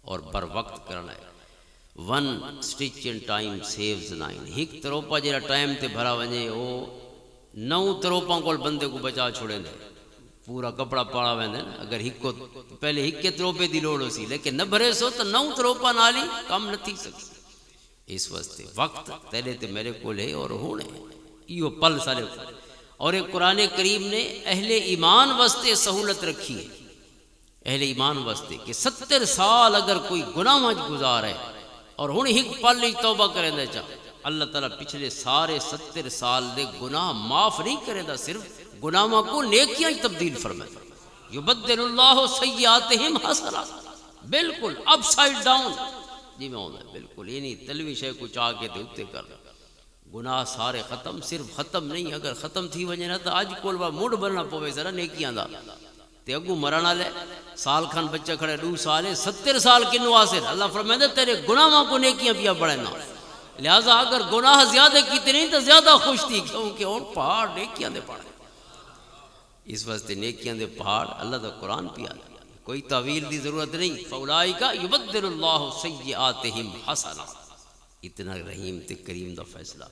اور بر وقت کرنا ہے۔ One stitch in time saves nine, ایک تروپا جہاں ٹائم تے بھرا ونجے وہ 9 تروپاں کو بندے کو بچا چھوڑے دے، پورا کپڑا پاڑا ویندے نا، اگر ہکو پہلے ہکے تروپے دی لوڑ ہو سی، لیکن نہ بھرے سو تو 9 تروپا نالی کام نہ تھی سکتی، اس واسطے وقت تیرے تے میرے کو لے اور ہونے یہ پل سارے، اور ایک قرآن کریم نے اہل ایمان واسطے سہولت رکھی ہے، اہل ایمان واسطے کہ 70 سال اگر کوئی گناہ وچ گزارے اور ہن ایک پل ہی توبہ کرے دے چا، اللہ تعالیٰ پچھلے سارے 70 سال دے گناہ معاف نہیں کرے دا، صرف گناہوں کو نیکیاں ہی تبدیل فرمائے، یبدل اللہ سیئاتہم حسنات، بالکل اپ سائیڈ ڈاؤن جی میں ہونا ہے، بالکل یہ نہیں تلوی شے کو چاہ کے تے اتے کر گناہ سارے ختم، صرف ختم نہیں، اگر ختم تھی وجہ نہ تو آج کول با موڈ بننا پوے ذرا نیکیاں دا، تے اگو مرنا لے سال کھان بچہ کھڑے 2 سال 70 سال کنو آسر، اللہ فرمائے تیرے گناہوں کو نیکیاں پیا بڑھنا، لہذا اگر گناہ زیادہ کیتے نہیں تو زیادہ خوش تھی، کیونکہ اور پہاڑ نیکیاں دے پڑھے، اس واسطے نیکیاں دے پہاڑ اللہ دا قرآن پیا، کوئی تعویل دی ضرورت نہیں، فاولائک یبدل اللہ سیئاتہم حسنات، اتنا رحیم تے کریم دا فیصلہ،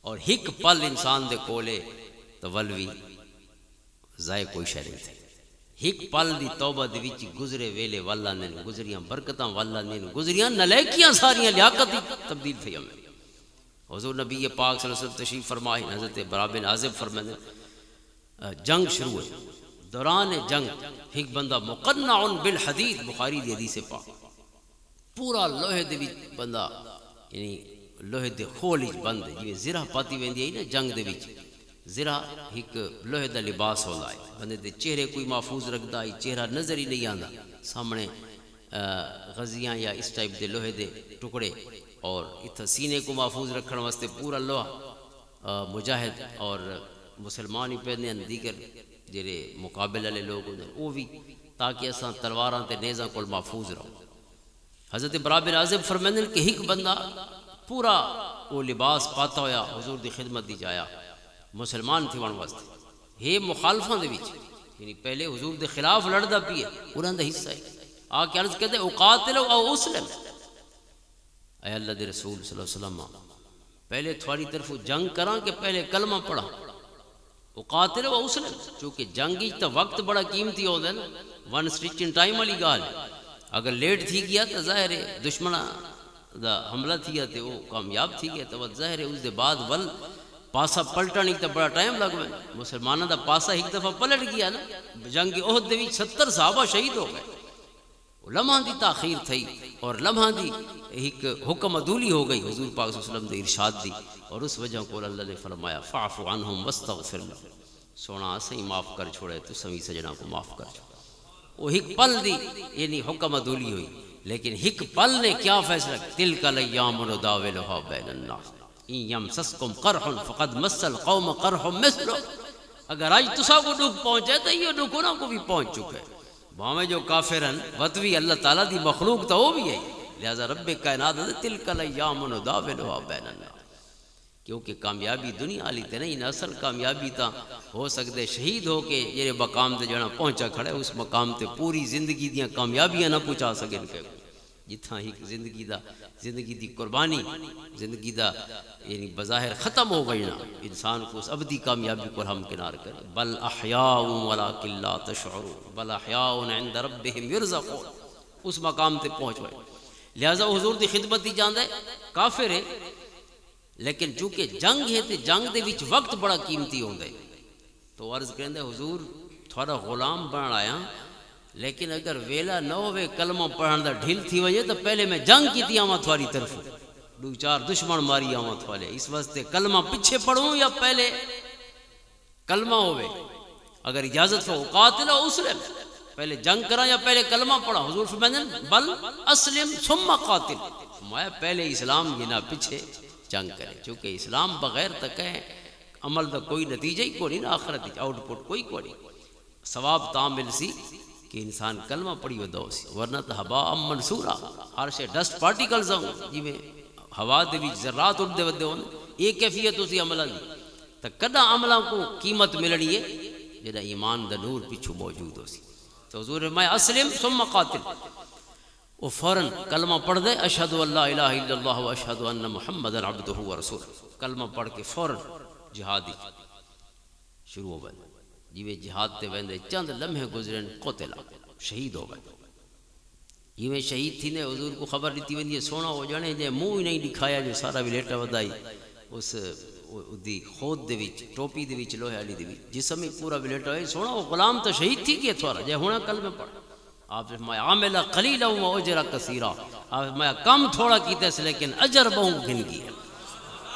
اور ایک پل انسان دے کولے تو ولوی ضائع کوئی شے نہیں تھے، ایک پل دی توبہ دے وچ گزرے ویلے والا نے گزریاں برکتاں والا نے گزریاں نلیکیاں ساریاں لیاقت تبدیل تھی ہمیں۔ حضور نبی پاک صلی اللہ علیہ وسلم تشریف فرمائے، حضرت برا بن عازب فرمائے جنگ شروع ہے، دوران جنگ ایک بندہ مقنع بالحدید، بخاری دی حدیث پاک، پورا لوہے دے وچ بندہ یعنی لوہے دے خول وچ بند، جی زرہ پاتی ویندی ہے نا جنگ دے وچ، زرہ ایک لوہے دا لباس ہوندا ہے، بندے دے چہرے کوئی محفوظ رکھدا ہے، چہرہ نظر ہی نہیں آندا، سامنے غزیاں یا اس ٹائپ دے لوہے دے ٹکڑے، اور اتھا سینے کو محفوظ رکھنے واسطے پورا لوہا، مجاہد اور مسلمان ہی پہنے ہیں، دیگر جڑے مقابل والے لوگ ہوندے وہ بھی، تاکہ اساں تلواراں تے نیزاں کول محفوظ رہو۔ حضرت برا بن عازب فرماندے ہیں کہ ایک بندہ پورا وہ لباس پاتا ہویا حضور دی خدمت دی جایا، مسلمان تھی ون واسطے، یہ مخالفاں دے وچ یعنی پہلے حضور دے خلاف لڑدا پیا، انہاں دا حصہ ہے، آ کے عرض کہتے اقاتل او اسلم، اے اللہ دے رسول صلی اللہ علیہ وسلم پہلے تھوڑی طرف جنگ کراں کہ پہلے کلمہ پڑھا وقاتل و اسلم چونکہ جنگی تو وقت بڑا قیمتی ہوتا ہے نا ون سٹچ ان ٹائم والی گال اگر لیٹ تھی گیا تو ظاہر ہے دشمنہ دا حملہ تھی گیا تو وہ کامیاب تھی گیا تو ظاہر ہے اس دے بعد ول پاسا پلٹنے تو بڑا ٹائم لگ گیا مسلمانوں دا پاسا ایک دفعہ پلٹ گیا نا جنگ احد دے 70 صحابہ شہید ہو گئے لمحہ دی تاخیر تھی اور لمحہ دی ایک حکم عدولی ہو گئی حضور پاک صلی اللہ علیہ وسلم دے ارشاد دی اور اس وجہ کو اللہ نے فرمایا فاعف عنہم واستغفر لهم سونا اسیں معاف کر چھوڑے تو سوی سجنا کو معاف کر چھوڑے وہ ایک پل دی یعنی حکم عدولی ہوئی لیکن ایک پل نے کیا فیصلہ تلک الايام نداولها بین الناس ان یمسسکم قرح فقد مس القوم قرح مثله اگر آج تسا کو دکھ پہنچے تو یہ دکھ انہوں کو بھی پہنچ چکے میں جو کافرن وطوی اللہ تعالیٰ دی مخلوق تو وہ بھی ہے لہذا رب کائنات تلک الايام نداولها بین الناس کیونکہ کامیابی دنیا علی تے نہیں اصل کامیابی تا ہو سکتے شہید ہو کے یہ مقام تے جڑا پہنچا کھڑے اس مقام تے پوری زندگی دیاں کامیابیاں نہ پہنچا سکن کے جتھاں ایک زندگی دی قربانی زندگی دا یعنی بظاہر ختم ہو گئی نا انسان کو اس ابدی کامیابی کو ہم کنار کریں بل احیاء ولکن لا تشعرون بل احیاء عند ربهم یرزقون اس مقام تے پہنچ گئے لہذا حضور دی خدمت دی جاندے کافر ہے لیکن چونکہ جنگ ہے تو جنگ دے وچ وقت بڑا قیمتی ہوندے تو عرض کرندے حضور تھوڑا غلام بن آیا لیکن اگر ویلا نہ ہوئے کلمہ پڑھن دا ڈھل تھی وجہ تو پہلے میں جنگ کی تھی آمد تھواری طرف دو چار دشمن ماری آمد تھوالے اس واسطے کلمہ پیچھے پڑھوں یا پہلے کلمہ ہوئے اگر اجازت ہو قاتل و اسلم پہلے جنگ کرا یا پہلے کلمہ پڑھا حضور فرمائیں بل اسلم ثم قاتل فرمایا پہلے اسلام گنا پیچھے جنگ کرے چونکہ اسلام بغیر تک ہے عمل دا کوئی نتیجہ ہی کوئی نہیں آخرت آؤٹ پٹ کوئی نہیں ثواب تعمل سی کہ انسان کلمہ پڑھی ہو دو سی ورنہ تو ہوا منصورہ ہر شے ڈسٹ پارٹیکلز ہوں جی میں ہوا دے بھی ذرات اٹھتے ودے ہوں ایک کیفیت اسی عملہ دی تو کدا عملہ کو قیمت ملنی ہے جنہ ایمان دا نور پیچھو موجود ہو سی تو حضور میں اسلم ثم قاتل وہ فوراً کلمہ پڑھ دے اشہد اللہ الہ الا اللہ و اشہد ان محمد عبدہ و رسول کلمہ پڑھ کے فوراً جہادی شروع ہو گئے جی میں جہاد تے ویندے چند لمحے گزرن قتلا شہید ہو گئے جی میں شہید تھی نے حضور کو خبر دیتی ویندی سونا ہو جانے جے منہ ہی نہیں دکھایا جو سارا بھی لیٹا ودائی اس دی خود دے وچ ٹوپی دے وچ لوہے والی دے وچ جسم ہی پورا بھی لیٹا ہوئے سونا وہ غلام تو شہید تھی کہ تھوڑا جے ہونا کلمہ پڑھ آپ میں عاملہ قلیلہ و اجرہ کثیرہ آپ میں کم تھوڑا کیتے سے لیکن اجر بہوں گھن گیا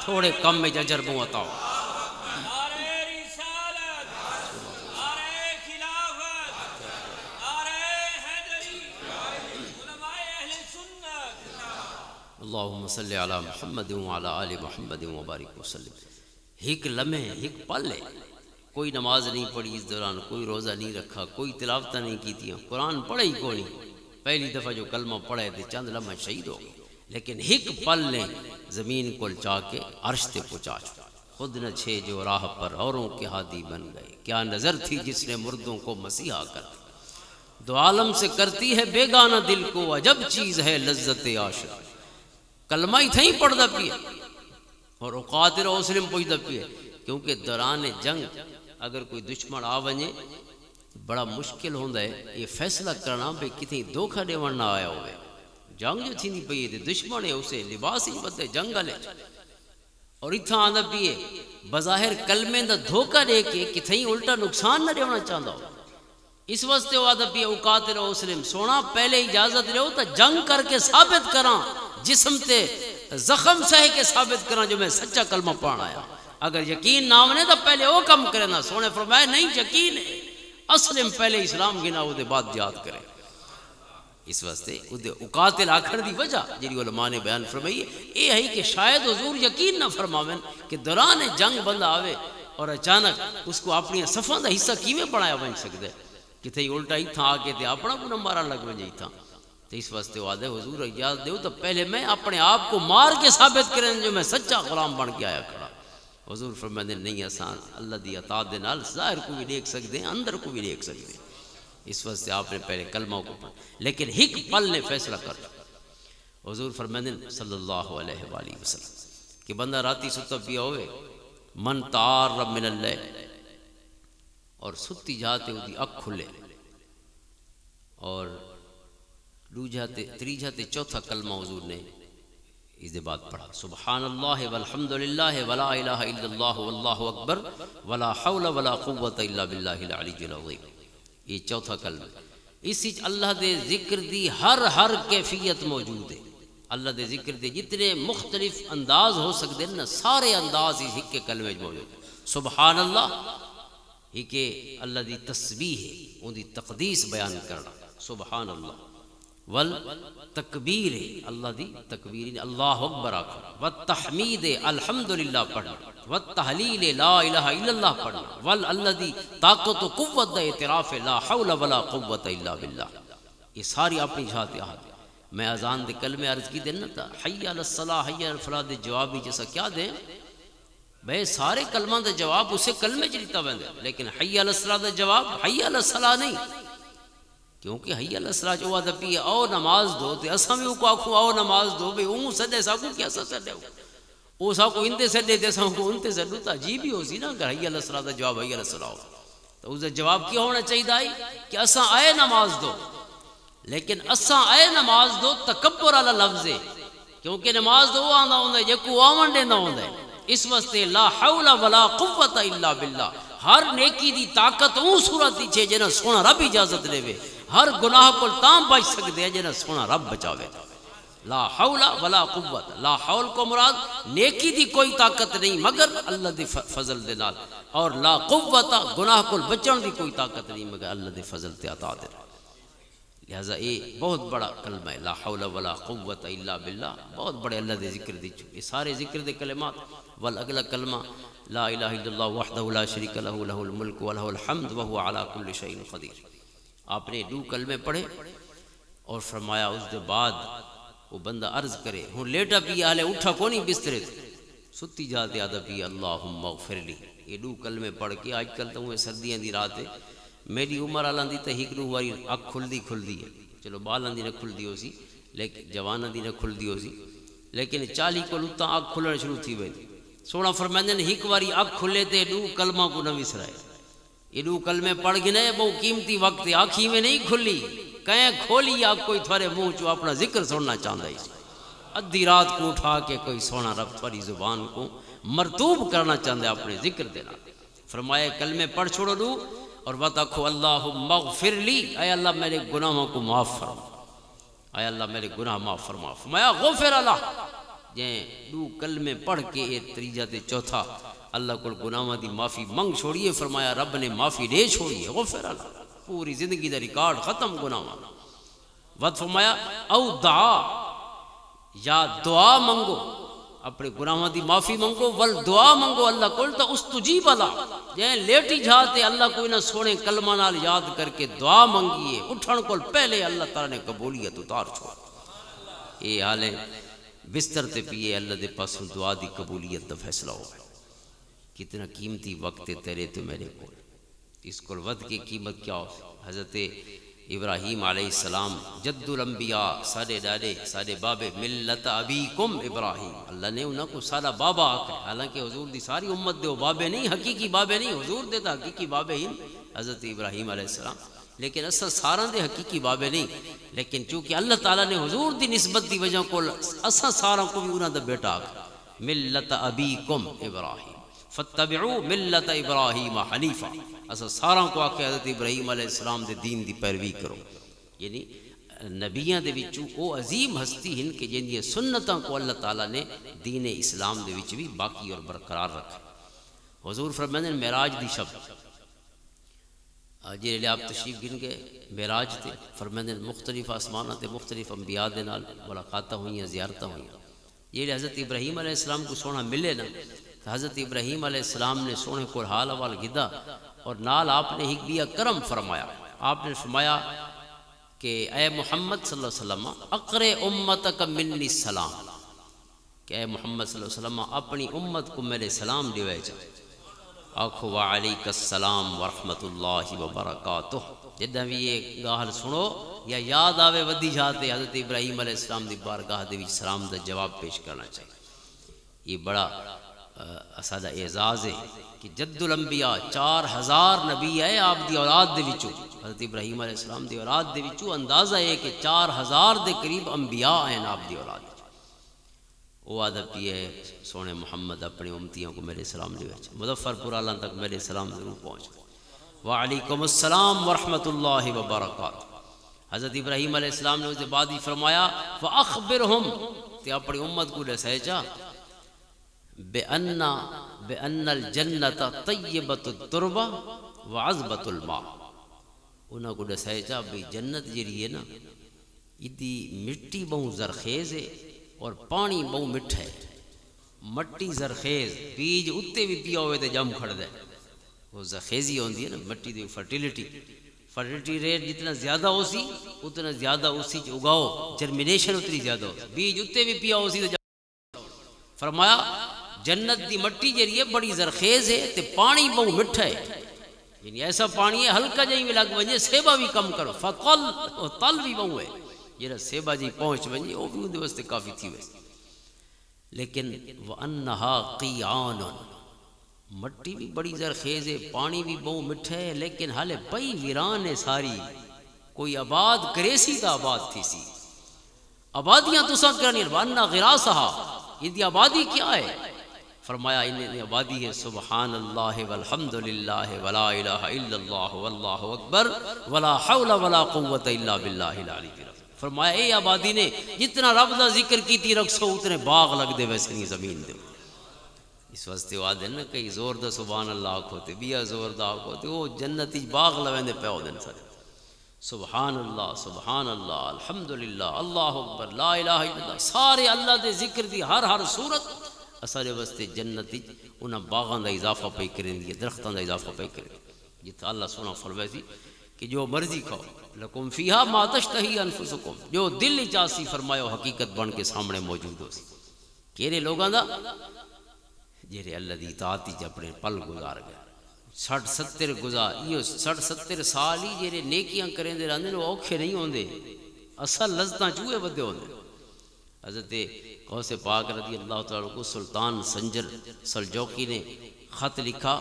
تھوڑے کم میں اجر بہوں اتاؤ اللہم صلی علی محمد وعلی آل محمد وبارک وسلم ایک لمحے ایک پل ہے کوئی نماز نہیں پڑھی اس دوران کوئی روزہ نہیں رکھا کوئی تلاوتہ نہیں کی تھی قرآن پڑھے ہی کوئی نہیں پہلی دفعہ جو کلمہ پڑھے تھے چند لمحہ شہید ہو گئے لیکن ایک پل نے زمین کو لچا کے عرش تے پہنچا خود نہ چھے جو راہ پر اوروں کے ہادی بن گئے کیا نظر تھی جس نے مردوں کو مسیحا کر دو عالم سے کرتی ہے بیگانہ دل کو عجب چیز ہے لذت عاشق کلمہ ہی تھیں پڑھدا پیا اور قاتل و مسلم پوچھدا پیا کیونکہ دوران جنگ اگر کوئی دشمن آ ونجے بڑا مشکل ہوندا ہے یہ فیصلہ کرنا بھئی کتنی دھوکہ ڈیون نہ آیا ہوئے جنگ جو تھی پئی ہے دشمن ہے اسے لباس ہی بدے جنگ لے اور اتھا آندا پیے بظاہر کلمے دا دھوکہ دے کے کتنی الٹا نقصان نہ دیونا چاہتا ہو اس واسطے وہ آدھا پیے قاتل و مسلم سونا پہلے اجازت لے تو جنگ کر کے ثابت کراں جسم تے زخم سہ کے ثابت کراں جو میں سچا کلمہ پڑھنا آیا اگر یقین نہ ہونے تو پہلے وہ کم کرے نا سونے فرمائے نہیں یقین ہے اسلم پہلے اسلام گنا وہ دے بعد یاد کرے اس واسطے قاتل آکھر دی وجہ جی علماء نے بیان فرمائی یہ ہے کہ شاید حضور یقین نہ فرماویں کہ دوران جنگ بندہ آوے اور اچانک اس کو اپنی صفوں دا حصہ کیویں بنایا بن سکتے کہ تھی الٹا ہی تھا آگے تے اپنا کو نہ مارا لگ وجہ ہی تھا تو اس واسطے وہ آدھے حضور اجازت دیو تو پہلے میں اپنے آپ کو مار کے ثابت کریں جو میں سچا غلام بن کے آیا کھڑا حضور فرماتے نہیں آسان اللہ دی عطا دے نال ظاہر کو بھی دیکھ سکتے ہیں اندر کو بھی دیکھ سکتے ہیں اس واسطے آپ نے پہلے کلمہ کو پڑھا لیکن ایک پل نے فیصلہ کر حضور فرماتے صلی اللہ علیہ وآلہ وسلم کہ بندہ راتی ستا پیا ہوئے من تعارب من اللیل اور ستی جاتے وہ دی اکھ کھلے اور دو جاتے تری جاتے چوتھا کلمہ حضور نے اس دے بعد پڑھا سبحان اللہ والحمدللہ ولا الہ الا اللہ واللہ اکبر ولا حول ولا قوت الا باللہ العلی العظیم. یہ چوتھا کلمہ. اسی اللہ دے ذکر دی ہر کیفیت موجود ہے. اللہ دے ذکر دے جتنے مختلف انداز ہو سکتے ہیں نا سارے انداز اس ہک کلمے موجود. سبحان اللہ ہی کہ اللہ دی تسبیح ہے ان دی تقدیس بیان کرنا سبحان اللہ. والتکبیر اللہ دی تکبیر اللہ اکبر آخر. والتحمید الحمدللہ پڑھنا. والتحلیل لا الہ الا اللہ پڑھنا. اللہ دی طاقت و قوت دا اعتراف لا حول ولا قوت الا باللہ. یہ ساری اپنی ذات احد. میں اذان دے کلمے عرض کی دینا تھا حی علی الصلاح حی علی الفلاح دے جوابی جیسا کیا دیں بھئی سارے کلمہ دے جواب اسے کلمے چلیتا بندے لیکن حی علی الصلاح دے جواب حی علی الصلاح نہیں کیونکہ حی علی الصلاح جو آدھا پی او نماز دو تے اساں بھی کو آکھوں او نماز دو بھئی اون سدے ساکو کیا سدے ہو او ساکو انتے سدے تے ساں کو انتے سدو تا عجیب ہی ہو سی نا اگر حی علی الصلاح دا جواب حی علی الصلاح ہو تو اس دا جواب کیا ہونا چاہیے دائی کہ اساں آئے نماز دو لیکن اساں آئے نماز دو تکبر علی لفظ ہے کیونکہ نماز دو آندا ہوندا ہے جکو آون دیندا ہوندا ہے. اس واسطے لا حول ولا قوت الا باللہ. ہر نیکی دی طاقت اون صورت دی چھے جنہ سونا رب اجازت لے وے. ہر گناہ کو تام بچ سکتے ہیں جنہ سونا رب بچاوے. لا حول ولا قوت. لا حول کو مراد نیکی دی کوئی طاقت نہیں مگر اللہ دی فضل دے نال اور لا قوت گناہ کو بچن دی کوئی طاقت نہیں مگر اللہ دی فضل تے عطا دے. لہذا یہ بہت بڑا کلمہ ہے لا حول ولا قوت الا باللہ. بہت بڑے اللہ دے ذکر دی یہ سارے ذکر دے کلمات. والاگلا کلمہ لا الہ الا اللہ وحدہ لا شریک لہ لہ الملک ولہ الحمد وہو علی کل شیء قدیر. آپ نے دو کلمے پڑھے اور فرمایا اس دے بعد وہ بندہ عرض کرے ہوں لیٹا پیا ہلے اٹھا کونی بسترے ستی جاتے آدھا پیا اللہم اغفر لی. یہ دو کلمے پڑھ کے آج کل تو سردیاں دی رات ہے میری عمر آلاندی تا ہک نو واری اک کھل دی ہے چلو بالاندی نہ کھل دی ہو سی لیکن جوان دی نہ کھل دی ہو سی لیکن 40 کو لتا اک کھلن شروع تھی وے. سونا فرمائندے نے ہک واری اک کھلے تے دو کلمہ کو نہ وسرائے. یہ دو کلمے پڑھ گنے بہت قیمتی وقت ہے. آنکھی میں نہیں کھلی کہیں کھولی یا کوئی تھوڑے منہ چو اپنا ذکر سننا چاہتا ہے. ادھی رات کو اٹھا کے کوئی سونا رب تھوڑی زبان کو مرطوب کرنا چاہتا ہے اپنے ذکر دینا. فرمایا کلمے پڑھ چھوڑو دو اور بتاکھو اللہم اغفر لی اے اللہ میرے گناہوں کو معاف فرما. اے اللہ میرے گناہ معاف فرما. فرمایا غفر اللہ جیں دو کلمے پڑھ کے یہ تریجہ تے چوتھا اللہ کو گناہوں دی معافی منگ چھوڑیے. فرمایا رب نے معافی دے چھوڑیے غفر اللہ پوری زندگی دا ریکارڈ ختم گناہوں. وقت فرمایا او دعا یا دعا منگو اپنے گناہوں دی معافی منگو ول دعا منگو اللہ کول تا استجیب اللہ جیں لیٹی جاتے اللہ کو انہاں سونے کلمہ نال یاد کر کے دعا منگیے اٹھن کول پہلے اللہ تعالی نے قبولیت اتار چھوڑ. یہ حال ہے بستر تے پیے اللہ دے پاس دعا دی قبولیت دا فیصلہ ہو. کتنا قیمتی وقت ہے تیرے تو میرے کو. اس کو ود کی قیمت کیا ہو. حضرت ابراہیم علیہ السلام جد الانبیاء سارے ڈاڈے سارے بابے ملت ابیکم ابراہیم اللہ نے انہوں کو سارا بابا آکھا. حالانکہ حضور دی ساری امت دے وہ بابے نہیں حقیقی بابے نہیں حضور دے تا حقیقی بابے ہی حضرت ابراہیم علیہ السلام لیکن اصل سارا دے حقیقی بابے نہیں لیکن چونکہ اللہ تعالیٰ نے حضور دی نسبت دی وجہ کو اصل سارا کو بھی انہوں دا بیٹا آکھا ملت ابیکم ابراہیم فتبعو ملت ابراہیم حنیفہ. اصل سارا کو آکھے حضرت ابراہیم علیہ السلام دے دین دی پیروی کرو. یعنی نبیاں دے وچوں او عظیم ہستی ہن کہ جن دی سنتاں کو اللہ تعالیٰ نے دین اسلام دے وچ بھی باقی اور برقرار رکھا. حضور فرماندے معراج دی شب جے لے آپ تشریف گن گئے معراج تے فرماندے مختلف آسماناں تے مختلف انبیاء دے نال ملاقاتاں ہوئیاں زیارتاں ہوئیاں. یہ حضرت ابراہیم علیہ السلام کو سونا ملے نا حضرت ابراہیم علیہ السلام نے سونے کو حال احوال گدا اور نال آپ نے ایک بیا کرم فرمایا. آپ نے فرمایا کہ اے محمد صلی اللہ علیہ وسلم اقرے امتک منی السلام کہ اے محمد صلی اللہ علیہ وسلم اپنی امت کو میرے سلام دیوے جا. آکھو وعلیک السلام ورحمت اللہ وبرکاتہ. جدہ بھی یہ گاہل سنو یا یاد آوے ودی جاتے حضرت ابراہیم علیہ السلام دی بارگاہ دے وچ سلام دا جواب پیش کرنا چاہیے. یہ بڑا سادہ اعزاز ہے کہ جد الانبیاء 4000 نبی ہے آپ دی اولاد دے وچوں، حضرت ابراہیم علیہ السلام دی اولاد دے وچوں اندازہ ہے کہ 4000 دے قریب انبیاء ہیں آپ دی اولاد وچ۔ وہ عادت یہ ہے سونے محمد اپنی امتیوں کو میرے سلام لے وچ مظفر پور عالم تک میرے سلام ضرور پہنچ۔ وعلیکم السلام ورحمۃ اللہ وبرکاتہ۔ حضرت ابراہیم علیہ السلام نے اس کے بعد ہی فرمایا فَأَخْبِرْهُمْ تے اپنی امت کو دسائے چا بِأَنَّ الْجَنَّةَ طَيِّبَةُ التُّرْبَةِ وَعَذْبَةُ الْمَاءِ، انہاں کو دسائے چا بھی جنت جڑی ہے نا ادی مٹی بہت زرخیز ہے اور پانی بہت مٹھا ہے۔ مٹی زرخیز بیج اتے بھی پیا ہوئے تے جم کھڑ دے، وہ زرخیزی ہوندی ہے نا مٹی دی فرٹیلیٹی ریٹ جتنا زیادہ ہو سی اتنا زیادہ اسی اگاؤ، جرمینیشن اتنی زیادہ ہو، بیج اتے بھی پیا ہو سی تے فرمایا جنت دی مٹی جڑی ہے بڑی زرخیز ہے تے پانی بہت مٹھا ہے، یعنی ایسا پانی ہے ہلکا جہی بھی لگ ونجے سیبا بھی کم کرو فقل اور تل بھی بہت ہے، جہاں سیبا جی پہنچ ونجے وہ بھی اندر واسطے کافی تھی ویسے۔ لیکن وَأَنَّهَا قِيَانٌ، مٹی بھی بڑی زرخیز ہے پانی بھی بہت مٹھا ہے، لیکن حالے پئی ویران ہے ساری، کوئی آباد کرے سی تا آباد تھی سی، آبادیاں تو سب کرنی وَأَنَّ غِرَاسَهَا، یہ دی آبادی کیا ہے؟ فرمایا انہیں آبادی ہے سبحان اللہ والحمد للہ ولا الہ الا اللہ واللہ اکبر ولا حول ولا قوت الا باللہ العلی العظیم۔ فرمایا اے آبادی نے جتنا رب دا ذکر کیتی رکھسو اتنے باغ لگ دے ویسے نہیں زمین دے۔ اس واسطے وہ آدھے نا کئی زور دا سبحان اللہ کھوتے بیا زور دا کھوتے وہ جنتی باغ لویں دے پہ ہو دن سارے سبحان اللہ الحمدللہ اللہ اکبر لا الہ الا اللہ، سارے اللہ دے ذکر دی ہر صورت اثر واسطے جنتی انہاں باغاں دا اضافہ پہ کریں دی درختاں دا اضافہ پہ کریں جتا اللہ سونا فرمائے سی کہ جو مرضی کھاؤ لکم فیہا ما تشتہی انفسکم، جو دل چاسی فرمایا حقیقت بن کے سامنے موجود ہو سی۔ کیرے لوگاں دا جیرے اللہ دی اطاعتی چ اپنے پل گزار گئے 60-70 گزار یہ 60-70 سال ہی جیرے نیکیاں کریں دے رہندے وہ اوکھے نہیں ہوندے، اصل لذتاں چوہے ودے ہوندے۔ حضرت غوث پاک رضی اللہ تعالیٰ کو سلطان سنجر سلجوقی نے خط لکھا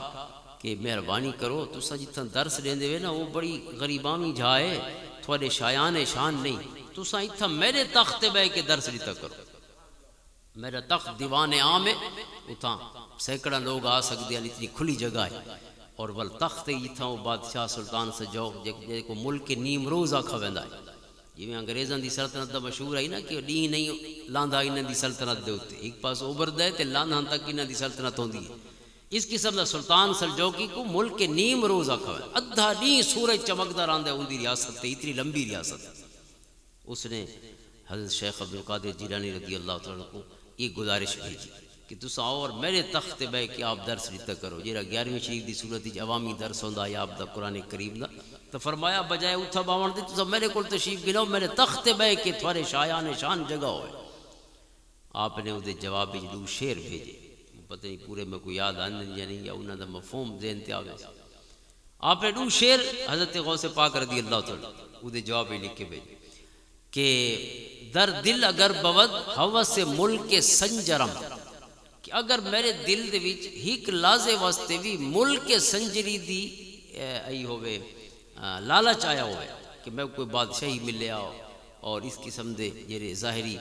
کہ مہربانی کرو تساں جتنا درس لیندے ہوئے نا وہ بڑی غریبامی جائے تھوڑے شایان شان نہیں، تساں اتھا میرے تخت بہ کے درس لیتا کرو، میرا تخت دیوان عام ہے اتھا سینکڑا لوگ آ سکتے ہیں، اتنی کھلی جگہ ہے، اور ول تخت اتھا وہ بادشاہ سلطان سلجوق جے کو ملک نیم روز آکھا ویندا ہے، جی انگریزاں دی سلطنت دا مشہور ہے نا کہ ڈی نہیں لاندا انہاں دی سلطنت دے اوتے ایک پاس اوبردا ہے تے لاندا تک انہاں دی سلطنت ہوندی ہے۔ اس قسم دا سلطان سلجوقی کو ملک نیم روز آکھا ہے، ادھا نہیں سورج چمکدا رہندا ہے اون دی ریاست تے اتنی لمبی ریاست۔ اس نے حضرت شیخ عبد القادر جیلانی رضی اللہ تعالیٰ کو یہ گزارش بھیجی کہ تساں اور میرے تخت بہ کے آپ درس لیتا کرو، جیرا 11ویں شریف دی صورت وچ عوامی درس ہوندا ہے آپ دا قرآن کریم دا، تو فرمایا بجائے اتھا باون دی تساں میرے کول تشریف گلاؤ میرے تخت بہ کے تھوڑے شایان شان جگہ ہوئے۔ آپ نے وہ جواب وچ 2 شعر بھیجے، پتہ نہیں پورے میں کوئی یاد آنے یا نہیں یا انہاں دا مفہوم ذہن تے آوے۔ آپ نے 2 شعر حضرت غوث پاک رضی اللہ تعالیٰ وہ جواب لکھ کے بھیجے کہ در دل اگر بود ہوس ملک سنجرم، کہ اگر میرے دل دے وچ ہک لازے واسطے بھی ملک سنجری دی ای ہوئے لالچ آیا ہوئے کہ میں کوئی بادشاہی ملیا اور اس قسم دے جڑے ظاہری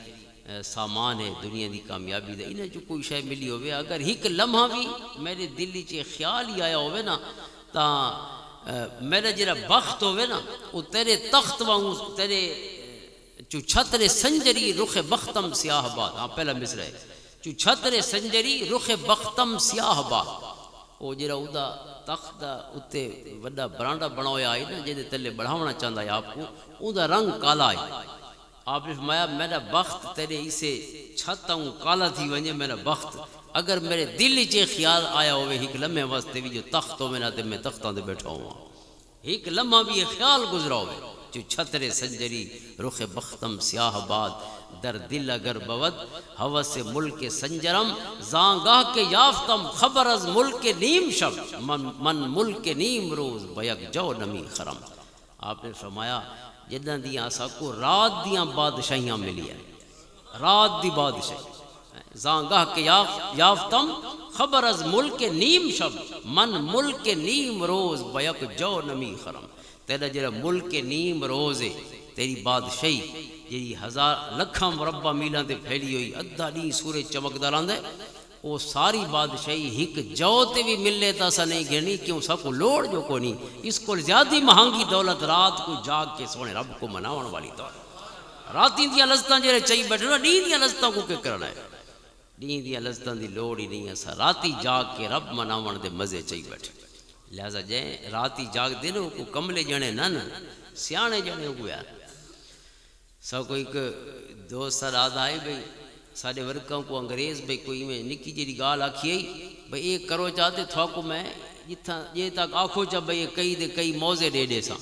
سامان ہے دنیا دی کامیابی دے انہیں جو کوئی شے ملی ہوئے، اگر ہک لمحہ بھی میرے دل وچ خیال ہی آیا ہوئے نا تا میرا جڑا بخت ہوئے نا وہ تیرے تخت وانگو تیرے چو چھتر سنجری رخ بختم سیاہ باد، ہاں پہلا مصرع ہے چو چھتر سنجری رخ بختم سیاہ باد، وہ جڑا ادا تخت دا اتے وڈا برانڈا بنایا ہے نا جے تلے بڑھاونا چاہتا ہے آپ کو ادا رنگ کالا ہے۔ آپ نے فرمایا میرا بخت تیرے اسے چھتا ہوں کالا تھی ونجے میرا بخت، اگر میرے دل چے خیال آیا ہوئے ہک لمحے واسطے بھی جو تخت ہو میں نہ تے میں تختاں دے بیٹھا ہوں ہک لمحہ بھی خیال گزرا ہوئے جو چھتر سنجری رخ بختم سیاہ باد در دل اگر بود ہوس ملک سنجرم زانگاہ کے یافتم خبر از ملک نیم شب من ملک نیم روز بیک جو نمی خرم۔ آپ نے فرمایا جدہ دیاں آسا کو رات دیاں بادشاہیاں ملی ہیں، رات دی بادشاہی زانگاہ کے یافتم خبر از ملک نیم شب من ملک نیم روز بیک جو نمی خرم. تیرا جڑا ملک نیم روز ہے تیری بادشاہی جی ہزار لکھاں مربع میلاں تے پھیلی ہوئی ادھا ڈی سورج چمکدا رہندا ہے وہ ساری بادشاہی ہک جو تے بھی ملے تا سا نہیں گھنی کیوں سب کو لوڑ جو کو نہیں. اس کو زیادہ مہنگی دولت رات کو جاگ کے سونے رب کو مناون والی دولت. راتیں دیاں لذتاں جڑے چاہی بیٹھے نا ڈی دیاں لذتاں کو کیا کرنا ہے. ڈی دیاں لذتاں دی لوڑ ہی نہیں ہے. سا راتی جاگ کے رب مناون دے مزے چاہی بیٹھے. لہذا جے راتی جاگ دے نو کو کملے جنے نہ سیانے جنے کو یار. سو کوئی دوست رات آئے بھئی ساڑھے ورکاں کو انگریز بھئی کوئی میں نکی جی گال آکھی آئی بھئی ایک کرو چاہتے تھوا کو میں جتھا یہ تک آنکھوں چاہ بھئی کئی دے کئی موزے دے دے سا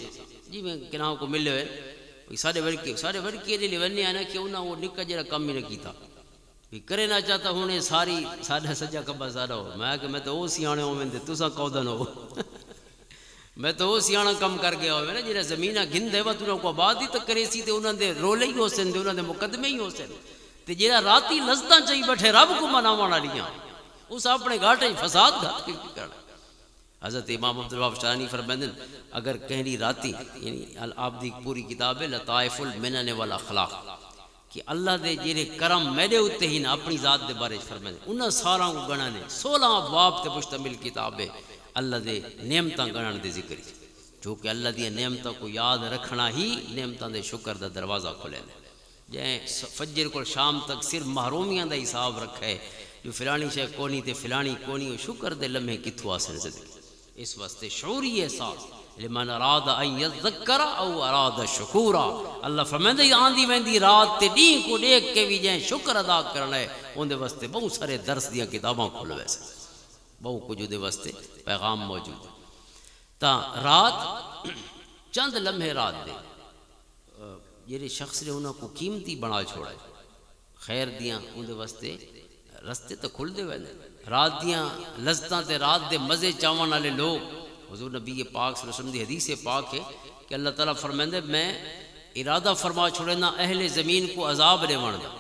جی میں کناؤں کو ملے ہوئے ساڑھے ورکی دے لئے ونی آنا کہ انہاں وہ نکا جرہ کم ہی نکی تھا بھی کرے نہ چاہتا ہونے ساری ساڑھے سجا کبا سارا ہو. میں تو وہ سیانے ہوں میں تو سا کودن ہو میں تو وہ سیانا کم کر گیا ہوئے نا جنہیں زمینہ گھن دے وقت انہوں کو آبادی تو کرے سی تے انہوں نے رولے ہی ہو سن دے انہوں نے مقدمے ہی ہو سن تے جنہیں راتی لذتاں چاہی بیٹھے رب کو مناوانا لیاں اس اپنے گھاٹے فساد گھات کی کرنا. حضرت امام عبدالوہاب شاہانی فرمائندن اگر کہنی راتی یعنی آپ دی پوری کتاب ہے لطائف المنن والاخلاق کہ اللہ دے جیرے کرم میرے ہوتے ہی نا اپنی ذات دے بارے فرمائندن انہاں ساراں کو گنا نے 16 ابواب تے مشتمل کتاب ہے اللہ دے نعمتاں گنن دے ذکر جو کہ اللہ دی نعمتاں کو یاد رکھنا ہی نعمتاں دے شکر دا دروازہ کھولے دے. جے فجر کو شام تک صرف محرومیاں دا حساب رکھا ہے جو فلانی شے کونی تے فلانی کونی شکر دے لمحے کتھوں حاصل سے اس واسطے شعوری احساس لمن اراد ان یذکر او اراد شکورا. اللہ فرمائندا آندی ویندی رات تے ڈی کو دیکھ کے بھی جے شکر ادا کرنا ہے اون دے واسطے بہت سارے درس دیاں کتاباں کھول ویسے بہو کچھ دے واسطے پیغام موجود تا رات چند لمحے رات دے جیرے شخص نے انہوں کو قیمتی بنا چھوڑا ہے خیر دیاں ان دے واسطے رستے تو کھل دے وینے رات دیاں لذتاں تے رات دے مزے چاون والے لوگ حضور نبی پاک صلی اللہ علیہ وسلم دی حدیث پاک ہے کہ اللہ تعالیٰ فرمائندے میں ارادہ فرما چھوڑنا اہل زمین کو عذاب لے وندا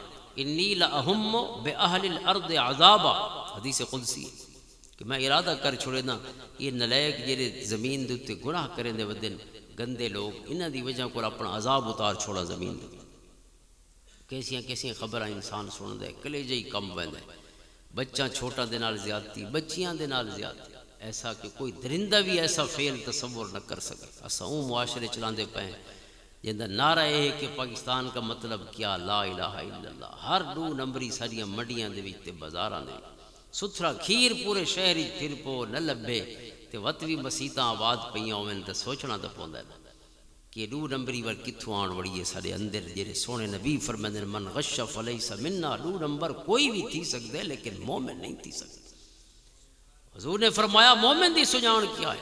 انی لاہم باہل الارض عذابا حدیث قدسی کہ میں ارادہ کر چھوڑے نا یہ نلائق جیرے زمین دے گناہ کریں دے ودن گندے لوگ انہاں دی وجہ کو اپنا عذاب اتار چھوڑا زمین دے. کیسیاں خبراں انسان سن دے کلیجے ہی کم ویندے بچہ چھوٹا دے نال زیادتی بچیاں دے نال زیادتی ایسا کہ کوئی درندہ بھی ایسا فعل تصور نہ کر سکے. اساں معاشرے چلاندے پئے جندا نعرہ ہے کہ پاکستان کا مطلب کیا لا الہ الا اللہ ہر 2 نمبری ساریاں منڈیاں دے وچ تے بازاراں دے ستھرا کھیر پورے شہر ہی پھر پو نہ لبے تے وطوی مسیتاں آباد پئیاں ہوئن تے سوچنا تے پوندا ہے کہ 2 نمبری ور کتھوں آن وڑی ہے سارے اندر جڑے سونے نبی فرماندے من غش فلیس منا 2 نمبر کوئی بھی تھی سکدے لیکن مومن نہیں تھی سکدے. حضور نے فرمایا مومن دی سجان کیا ہے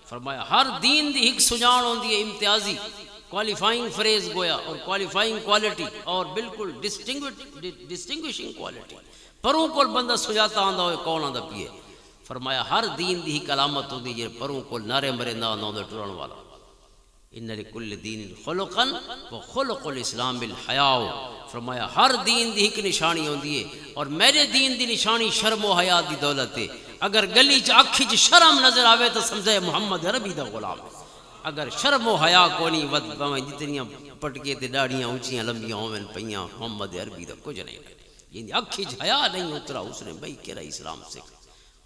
فرمایا ہر دین دی ایک سجان ہوندی ہے امتیازی کوالیفائنگ فریز گویا اور کوالیفائنگ کوالٹی اور بالکل ڈسٹنگوشنگ کوالٹی پروں کول بندہ سجاتا آندا ہوئے کون آندا پیے فرمایا ہر دین دی ایک علامت ہوندی جے پروں کول نعرے مرندا آندا ٹرن والا ان لکل دین خلقا وخلق الاسلام بالحیاء فرمایا ہر دین دی ایک نشانی ہوندی ہے اور میرے دین دی نشانی شرم و حیا دی دولت ہے. اگر گلی چ اکھی چ شرم نظر آوے تو سمجھے محمد عربی دا غلام ہے. اگر شرم و حیا کونی ود پویں جتنیاں پٹکے تے داڑیاں اونچیاں لمبیاں ہوون پئیاں محمد عربی دا کچھ نہیں یہ اکھی چ حیا نہیں اترا اس نے بھئی کہڑا اسلام سکھ.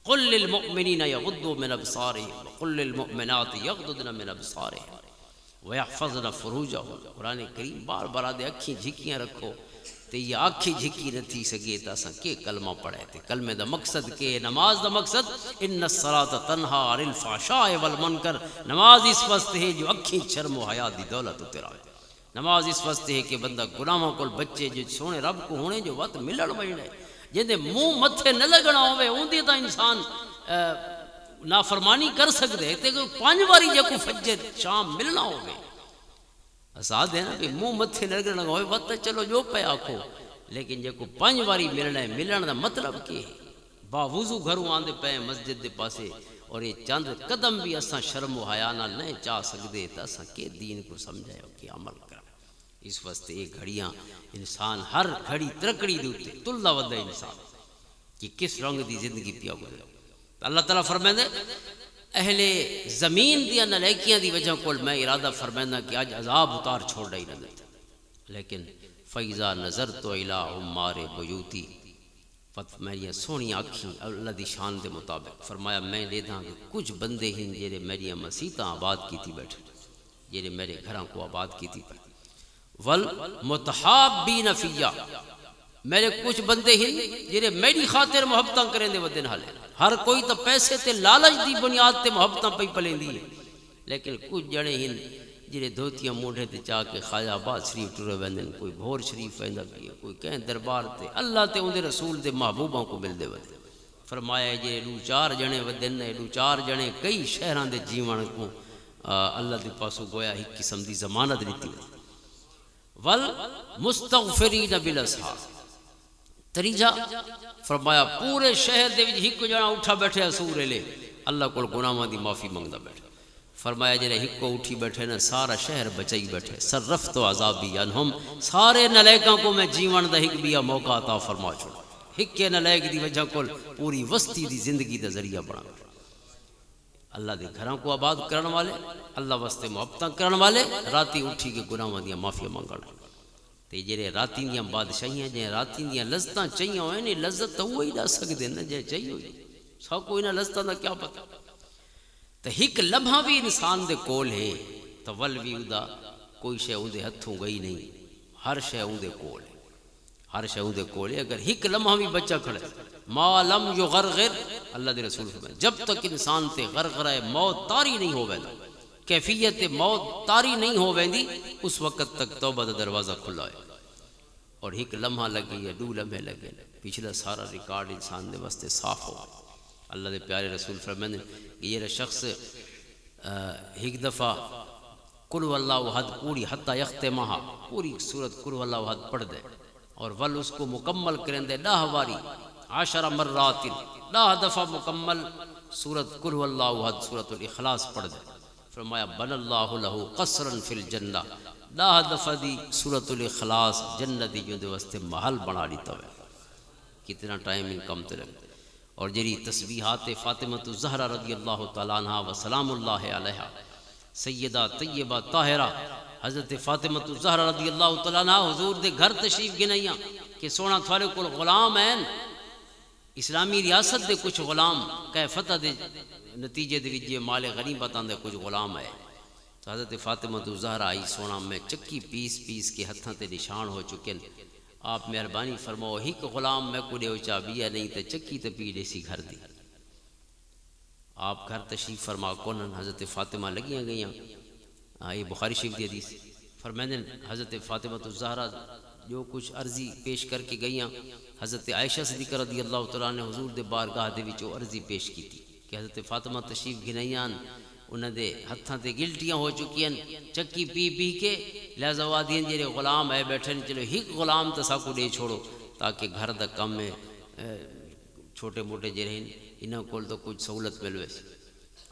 قل للمؤمنین یغضوا من ابصارهم وقل للمؤمنات یغضضن من ابصارهن ويحفظن فروجهن. قرآن کریم بار بار دے اکھی جھکیاں رکھو تے یہ آنکھی جھکی نہ تھی سکے تا اساں کے کلمہ پڑھے تے کلمے دا مقصد کے نماز دا مقصد ان الصلاۃ تنہا عن الفحشاء والمنکر نماز اس واسطے ہے جو اکھی شرم و حیا دی دولت اترا ہے. نماز اس واسطے ہے کہ بندہ گناہوں کول بچے جو سونے رب کو ہونے جو وقت ملن وینے جندے منہ متھے نہ لگنا ہوے اوندی تا انسان نافرمانی کر سکدے تے 5 واری جے کو فجر شام ملنا ہوے اساد ہے نا کہ منہ متھے نہ لگنا ہوے وقت چلو جو پے آکھو لیکن جے کو 5 واری ملنا ہے ملن دا مطلب کی با وضو گھروں آندے پے مسجد دے پاسے اور یہ چند قدم بھی اساں شرم و حیا نال نہیں چاہ سکدے تا اساں کے دین کو سمجھایا کہ عمل کر. اس واسطے یہ گھڑیاں انسان ہر گھڑی ترکڑی دے اوتے تلدا ودا انسان کہ کس رنگ دی زندگی پیا گزرے. اللہ تعالیٰ فرمائے اہل زمین دیا نلیکیاں دی وجہ کول میں ارادہ فرمائنا کہ آج عذاب اتار چھوڑ رہی نہ دیتا. لیکن فیضا نظر تو الہ عمار بیوتی میری سونی آنکھیں اللہ دی شان دے مطابق فرمایا میں لے داں کہ کچھ بندے ہیں جیرے میری مسیطاں آباد کیتی بیٹھے جیرے میرے گھراں کو آباد کیتی بیٹھے والمتحابین فیہ میرے کچھ بندے ہیں جیرے میری خاطر محبتاں کریں دے ودن حالے. ہر کوئی تو پیسے تے لالچ دی بنیاد تے محبتاں پئی پلیں دی ہے لیکن کچھ جڑے ہیں جڑے دھوتیاں موڑے تے چاہ کے خواجہ آباد شریف ٹرے ویندن کوئی بھور شریف ویندا پیا کوئی کہیں دربار تے اللہ تے اون دے رسول دے محبوباں کو مل دے ودے. فرمایا جے دو چار جنے ودن نے دو چار جنے کئی شہراں دے جیون کو اللہ دے پاسوں گویا ایک قسم دی ضمانت دیتی ہے. والمستغفرین بالاسحار تریجا فرمایا پورے شہر دے وچ ایک جنا اٹھا بیٹھے سور لے اللہ کول گناہاں دی معافی منگدا بیٹھا. فرمایا جڑے ایک کو اٹھی بیٹھے نا سارا شہر بچائی بیٹھے صرفت عذابی عنہم سارے نلیکاں کو میں جیون دا ایک بھی موقع عطا فرما چھوڑا. ایک نلیک دی وجہ کول پوری وسطی دی زندگی دا ذریعہ بنا اللہ دے گھراں کو آباد کرن والے اللہ واسطے محبتاں کرن والے راتی اٹھی کے گناہاں دی معافی منگن تے جڑے راتی دیاں بادشاہیاں جے راتی دیاں لذتاں چاہیے ہوئے نے لذت تو وہی لا سکدے نا جے چاہیے ہوئی سو کوئی نہ لذتاں دا کیا پتہ تے ایک لمحہ بھی انسان دے کول ہے تو ول بھی دا کوئی شے اون دے ہتھوں گئی نہیں ہر شے اون دے کول ہے ہر شے اون دے کول ہے. اگر ایک لمحہ بھی بچہ کھڑے ما لم یغرغر اللہ دے رسول فرمائے جب تک انسان تے غرغرہ موت طاری نہیں ہو ویندا کیفیت موت طاری نہیں ہو ویندی اس وقت تک توبہ دا دروازہ کھلا ہے. اور ایک لمحہ لگی یا دو لمحے لگے پچھلا سارا ریکارڈ انسان دے واسطے صاف ہو. اللہ دے پیارے رسول فرمائے کہ یہ شخص ایک دفعہ قل واللہ احد پوری حتی یختمہا پوری سورت قل واللہ احد پڑھ دے اور ول اس کو مکمل کریں دے 10 باری 10 مرات 10 دفعہ مکمل سورت قل واللہ احد سورت الاخلاص پڑھ دے. فرمایا بن اللہ لہو قصرا فی الجنہ 10 دفعہ دی سورت الاخلاص جنتی جو دے واسطے محل بنا لیتا ہے. کتنا ٹائم ان کم تے لگے. اور جری تسبیحات فاطمہ الزہرا رضی اللہ تعالیٰ عنہ و سلام اللہ علیہ سیدہ طیبہ طاہرہ حضرت فاطمہ الزہرا رضی اللہ تعالیٰ عنہ حضور دے گھر تشریف گنائیاں کہ سونا تھوڑے کول غلام ہیں اسلامی ریاست دے کچھ غلام کہ فتح دے نتیجے دے وچ مال غنیمتاں دے کچھ غلام ہے. تو حضرت فاطمہ الزہرا آئی سونا میں چکی پیس پیس کے ہتھاں تے نشان ہو چکے ہیں آپ مہربانی فرماؤ ایک غلام میں کو دے چا بیا نہیں تے چکی تے پی دیسی گھر دی. آپ گھر تشریف فرما کونن حضرت فاطمہ لگیاں گئیاں یہ بخاری شریف دی حدیث فرمائیں حضرت فاطمہ الزہرا جو کچھ عرضی پیش کر کے گئیاں حضرت عائشہ صدیقہ رضی اللہ تعالیٰ نے حضور دے بارگاہ دے وچ عرضی پیش کی تھی کہ حضرت فاطمہ تشریف گنائیاں انہاں دے ہتھاں تے گلٹیاں ہو چکی ہیں چکی پی پی کے لہذا وادین جڑے غلام ہے بیٹھے چلو ایک غلام تو ساکو دے چھوڑو تاکہ گھر دا کم میں چھوٹے موٹے جڑے ہیں انہاں کول تو کچھ سہولت ملوے.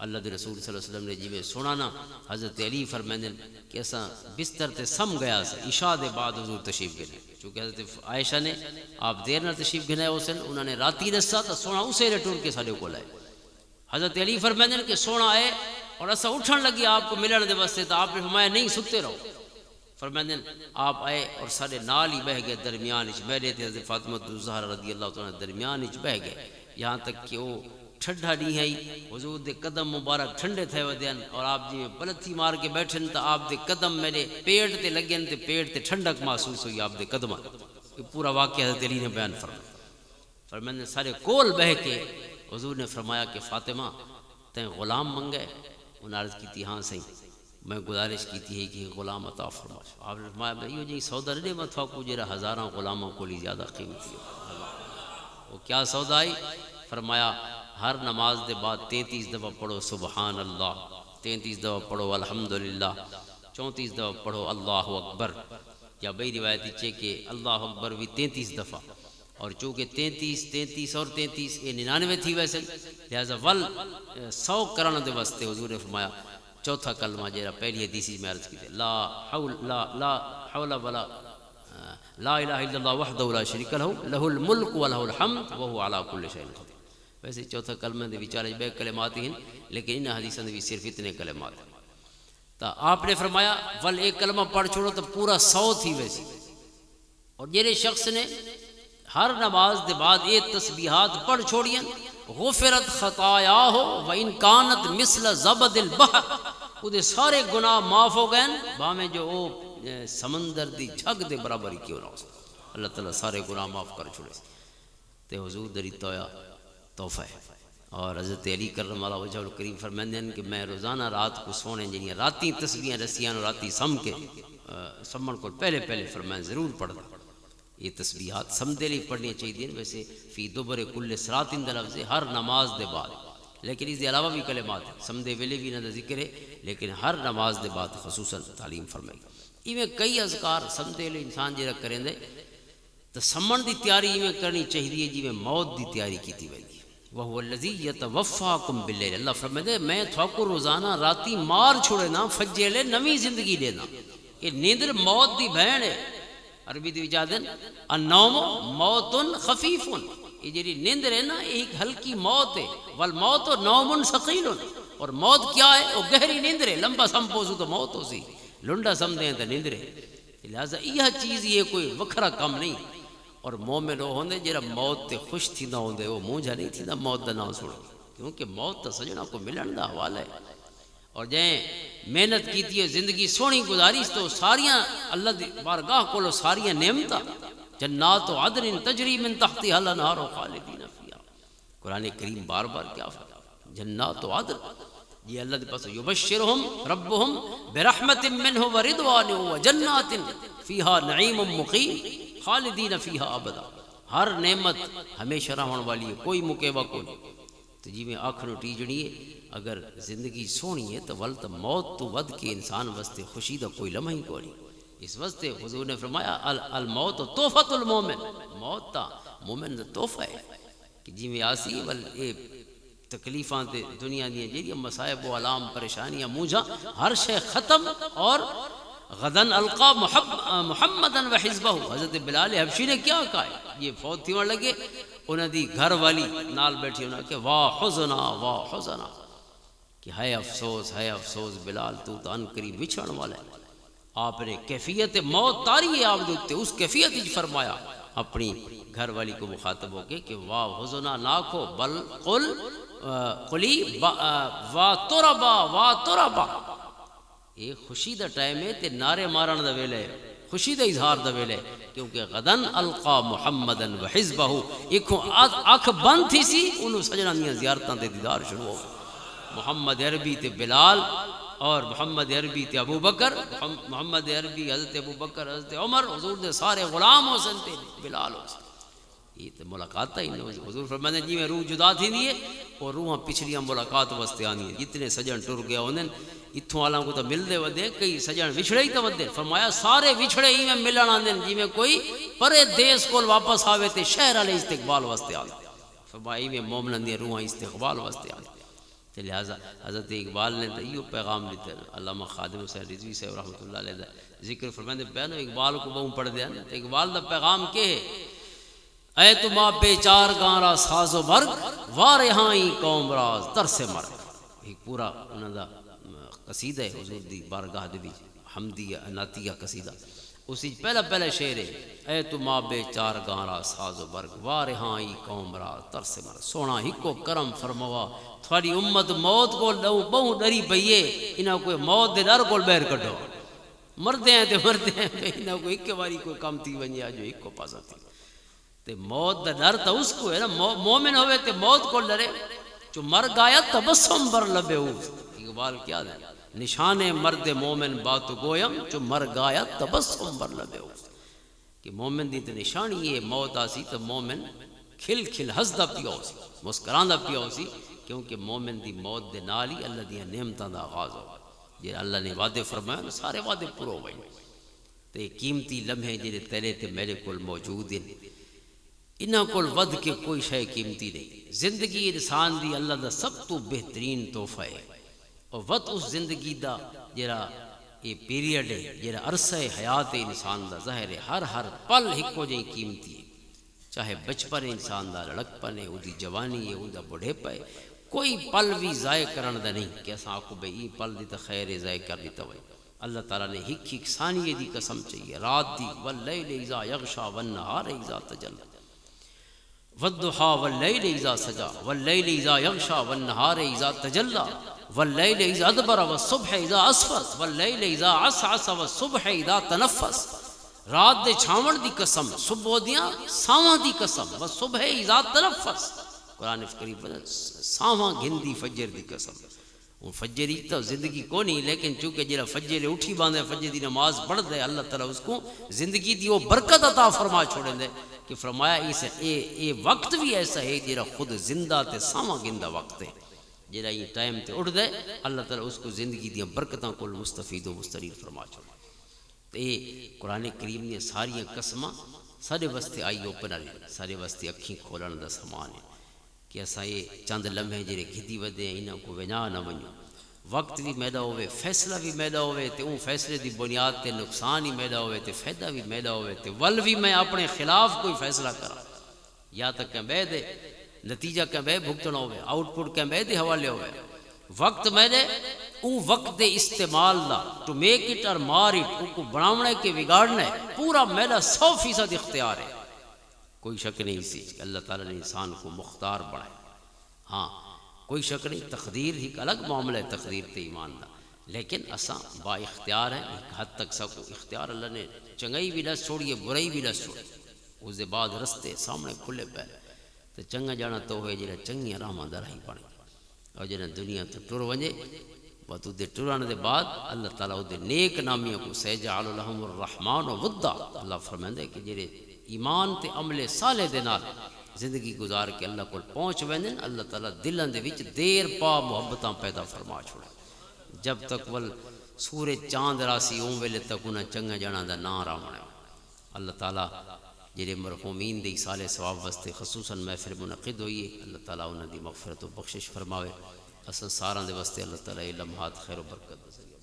اللہ دے رسول صلی اللہ علیہ وسلم نے جی میں سنانا حضرت علی فرمائیں کہ ایسا بستر تے سم گیا سا عشاء دے بعد حضور تشریف گنے چونکہ حضرت عائشہ نے آپ دیر نہ تشریف گنے ہو سن انہوں نے راتی دسا تو سونا اسے رٹور کے سارے کو لائے. حضرت علی فرمائیں کہ سونا آئے اور ایسا اٹھن لگی آپ کو ملن دے واسطے تو آپ نے فرمایا نہیں ستے رہو. فرمائیں آپ آئے اور سارے نال ہی بہ گئے درمیان بیٹھے تھے حضرت فاطمہ الزہرا رضی اللہ تعالیٰ درمیان بہ گئے یہاں تک کہ وہ ٹھنڈا نہیں ہے حضور دے قدم مبارک ٹھنڈے تھے ودین اور آپ جی میں پلتھی مار کے بیٹھن تو آپ دے قدم میرے پیٹ تے لگن تے پیٹ تے ٹھنڈک محسوس ہوئی آپ دے قدم. یہ پورا واقعہ حضرت علی نے بیان فرمایا سارے کول بہ کے حضور نے فرمایا کہ فاطمہ تیں غلام منگے انہوں نے عرض کی تھی ہاں صحیح میں گزارش کی تھی کہ غلام عطا فرما. آپ نے فرمایا میں یہ سودا نہیں مت کو جرا ہزاراں غلاموں کو لی زیادہ قیمتی ہے. وہ کیا سودا آئی؟ فرمایا ہر نماز دے بعد 33 دفعہ پڑھو سبحان اللہ 33 دفعہ پڑھو الحمدللہ 34 دفعہ پڑھو اللہ اکبر یا بئی روایت چے کہ اللہ اکبر بھی 33 دفعہ اور چونکہ 33 اور 33 یہ 99 تھی ویسے لہذا ول 100 کرن دے واسطے حضور نے فرمایا چوتھا کلمہ جہاں پہلی حدیث میں عرض کی لا حول ولا لا الہ الا اللہ وحدہ لا شریک لہ لہ الملک و لہ الحمد وہو علی کل شیء قدیر. ویسے چوتھا کلمہ دے وچارے بے کلمات ہیں لیکن ان حدیثوں میں صرف اتنے کلمات ہیں. تو آپ نے فرمایا ول ایک کلمہ پڑھ چھوڑو تو پورا 100 تھی ویسی. اور جہے شخص نے ہر نماز دے بعد یہ تسبیحات پڑھ چھوڑیاں غفرت خطایا ہو و ان کانت مثل زبد البحر او دے سارے گناہ معاف ہو گئے باویں جو او سمندر دی جھگ دے برابر ہی کیوں نہ ہو. اللہ تعالیٰ سارے گناہ معاف کر چھوڑے تے حضور دری تحفہ ہے. اور حضرت علی کرم اللہ وجہ الکریم فرماتے ہیں کہ میں روزانہ رات کو سونے جنیاں راتی تسبیحاں رسیاں راتی سم کے سمن کو پہلے فرمائیں ضرور پڑھنا. یہ تسبیحات سمدے لیے پڑھنی چاہیے. ویسے فی دبر کل صراط اند لفظ ہر نماز دے بعد، لیکن اس کے علاوہ بھی کلمات ہیں سمدے ویلے بھی نہ ذکر ہے لیکن ہر نماز دے بعد خصوصاً تعلیم فرمائی. ایویں کئی اذکار سمدے لے انسان جڑا کریں دے تو سمن دی تیاری ایویں کرنی چاہیے جی میں موت دی تیاری کیتی وئی. وہو الذی یتوفاکم باللیل. اللہ فرمائے میں تھوکو روزانہ راتی مار چھوڑے نا فجے لے نوی زندگی دینا. یہ نیندر موت دی بہن ہے. عربی دی وجادن النوم موت خفیف. یہ جی نیندر ہے نا ایک ہلکی موت ہے. والموت نوم ثقیل. اور موت کیا ہے؟ وہ گہری نیندر ہے. لمبا سم پوسو تو موت ہو سی، لنڈا سم دیں تو نیندر ہے. لہٰذا یہ چیز یہ کوئی وکھرا کم نہیں. اور مومن وہ ہوندے جرا موت تے خوش تھی نہ ہوندے وہ منہ جا نہیں تھی نہ موت دا نام سنو، کیونکہ موت تا سجنا کو ملن دا حوالہ ہے. اور جائیں محنت کیتی ہے زندگی سونی گزاری تو ساریاں اللہ دی بارگاہ کولو ساریاں نعمتاں جنات و عدن تجری من تحتها الانہار خالدین فیہا. قرآن کریم بار بار کیا فرماتا جنات و عدن یہ اللہ دے پاس یبشرہم ربہم برحمت منہ ورضوان وجنات فیہا نعیم مقیم خالدین فیہا ابدا. ہر نعمت ہمیشہ رہن والی ہے، کوئی مکیوا کوئی. تو جی میں آنکھ نو ٹیجڑی ہے اگر زندگی سونی ہے تو ولت موت تو ود کے انسان واسطے خوشی دا کوئی لمحہ ہی کوئی. اس واسطے حضور نے فرمایا الموت تحفۃ المومن. موت تا مومن دا تحفہ ہے کہ جی میں آسی ول اے تکلیفاں تے دنیا دی جڑی مصائب و علام پریشانیاں موجا ہر شے ختم. اور غدن القا محمدن و حزبہ. حضرت بلال حبشی نے کیا کہا ہے؟ یہ فوت تھی وہاں لگے انہاں دی گھر والی نال بیٹھی انہاں کہ واہ حزنا کہ ہے افسوس بلال تو ان قریب بچھڑ والا ہے. آپ نے کیفیت موت تاری ہے آپ دوتے اس کیفیت ہی فرمایا اپنی گھر والی کو مخاطب ہو کے کہ واہ حزنا نہ کھو بل قلی وا تربا. یہ خوشی دا ٹائم ہے تے نعرے مارن دا ویلے ہے، خوشی دا اظہار دا ویلے ہے. کیونکہ غدن القا محمدن و حزبہ ایک اکھ بند تھی سی انہوں سجنہ دیاں زیارتاں تے دیدار شروع ہو. محمد عربی تے بلال اور محمد عربی تے ابو بکر، محمد عربی حضرت ابو بکر حضرت عمر حضور دے سارے غلام ہو سن تے بلال ہو سن. یہ تو ملاقات ہی نہیں. حضور فرماتے ہیں جی میں روح جدا تھی دیئے اور روحاں پچھلیاں ملاقات واسطے آنی ہیں. جتنے سجن ٹر گیا انہیں اتھوں والا کو تو مل دے ودے کئی سجن وچھڑے ہی تو ودے. فرمایا سارے وچھڑے ہی میں ملن آندے جی میں کوئی پرے دیس کو واپس آوے تے شہر والے استقبال واسطے آندے. فرمایا میں مومنان دی روحاں استقبال واسطے آندے. تے لہذا حضرت اقبال نے تو یہ پیغام دیتے ہیں. علامہ خادم حسین رضوی صاحب رحمۃ اللہ علیہ ذکر فرماتے ہیں بہنو اقبال کو بہوں پڑھ دیا نا. اقبال دا پیغام کیا ہے؟ اے تما بیچار گاں ساز و برگ وارہائی قوم راز ترس مرگ. ایک پورا انہوں دا قصیدہ ہے حضور دی بارگاہ دی حمدیہ نعتیہ قصیدہ. اسی پہلا شعر ہے اے تما بیچار گاں ساز و برگ وارہائی قوم راز ترس مرگ. سونا ہکو کرم فرموا تھوڑی امت موت کو لو بہوں ڈری پئیے انہاں کوئی موت دے ڈر کو بہر کڈو. مردے ہیں تے مردے ہیں انہاں کو ایک باری کوئی کم تھی ونجا جو ایک کو پاسا تھی. تے موت دا ڈر تو اس کو ہے نا. مومن ہوئے تے موت کو ڈرے. جو مر گایا تبسم بر لبے ہو. اقبال کیا ہے نشان مرد مومن بات گویم جو مر گایا تبسم بر لبے ہو. کہ مومن دی تے نشانی یہ موت آسی تو مومن کھل کھل ہسدا پیا ہو سی مسکراندا پیا ہو سی. کیونکہ مومن دی موت دے نال ہی اللہ دی نعمتاں دا آغاز ہو. جے اللہ نے وعدے فرمایا سارے وعدے پورے ہو گئے. تے قیمتی لمحے جڑے تیرے تے میرے کول موجود ہیں انہاں کول ود کے کوئی شے قیمتی نہیں. زندگی انسان دی اللہ دا سب تو بہترین تحفہ ہے. اور وقت اس زندگی دا جڑا یہ پیریڈ ہے جڑا عرصہ حیات انسان دا ظاہر ہے ہر پل ہکو جی قیمتی ہے، چاہے بچپن انسان دا لڑکپن ہے، دی جوانی ہے، دا بڑھے پے، کوئی پل بھی ضائع کرن دا نہیں کہ اساں آکھو بھئی یہ پل دی تو خیر ہے ضائع کر دیتا ہوئے۔ اللہ تعالیٰ نے ہک ثانیے دی قسم چاہیے، رات دی واللیل اذا یغشا والنہار اذا تجلی والضحا واللیل اذا سجا واللیل اذا یغشا والنہار اذا تجلی واللیل اذا ادبر والصبح اذا اسفر واللیل اذا عسعس والصبح اذا تنفس، رات دے چھاون دی قسم، صبح دیاں ساواں دی قسم، والصبح اذا تنفس، قرآن کریم ساواں گھندی فجر دی قسم۔ وہ فجر ہی تو زندگی کو نہیں، لیکن چونکہ جرا فجر اٹھی باندھے فجر دی نماز پڑھ دے، اللہ تعالیٰ اس کو زندگی دی وہ برکت عطا فرما چھوڑے دے کہ فرمایا اے وقت بھی ایسا ہے جرا خود زندہ تے ساواں گندہ وقت ہے، جرا یہ ٹائم تے اٹھ دے اللہ تعالیٰ اس کو زندگی دی برکتاں کو مستفید و مسترید فرما چھوڑے۔ تو یہ قرآن کریم نے ساری قسماں سارے واسطے آئی اوپنر ہے، سارے واسطے اکھیں کھولن دا سامان ہے کہ اسا یہ چند لمحے جڑے گھدی ودے انہاں کو وجا نہ ونجو، وقت بھی میدا ہوئے، فیصلہ بھی میدا ہوئے، تے اون فیصلے دی بنیاد تے نقصان ہی میدا ہوئے، تے فائدہ بھی میدا ہوئے، تے ول بھی میں اپنے خلاف کوئی فیصلہ کرا یا تک کہ بے دے نتیجہ کہ بے بھگتنا ہوئے، آؤٹ پٹ کہ بے دے حوالے ہوئے، وقت میرے اون وقت دے استعمال دا ٹو میک اٹ اور مار اٹ، ان کو بناونے کے بگاڑنے پورا میرا 100% اختیار ہے، کوئی شک نہیں اسی کہ اللہ تعالیٰ نے انسان کو مختار بنائے۔ ہاں کوئی شک نہیں، تقدیر ایک الگ معاملہ ہے، تقدیر تے ایمان دا، لیکن اساں با اختیار ہیں، ایک حد تک سب اختیار اللہ نے چنگائی بھی نہ چھوڑیے برائی بھی نہ چھوڑی، اس دے بعد رستے سامنے کھلے پے تو چنگا جانا تو ہوئے جنہیں چنگی راہاں دا راہی پڑے، اور جنہیں دنیا تو ٹر ونجے بات دے ٹران دے بعد اللہ تعالیٰ دے نیک نامیوں کو سیجعل لہم الرحمن ودا، اللہ فرمائے کہ جنہیں ایمان تے عمل صالح دے نال زندگی گزار کے اللہ کو پہنچ ویندن، اللہ تعالیٰ دلان دے وچ دیر پا محبتاں پیدا فرما چھوڑے، جب تک ول سورج چاند راسی اون ویلے تک انہاں چنگا جانا دا نا رامنے۔ اللہ تعالیٰ جڑے مرحومین دی سال ثواب واسطے خصوصاً محفل منعقد ہوئی ہے، اللہ تعالیٰ انہاں دی مغفرت و بخشش فرماوے، اساں ساراں دے واسطے اللہ تعالیٰ یہ لمحات خیر و برکت دے ذریعہ۔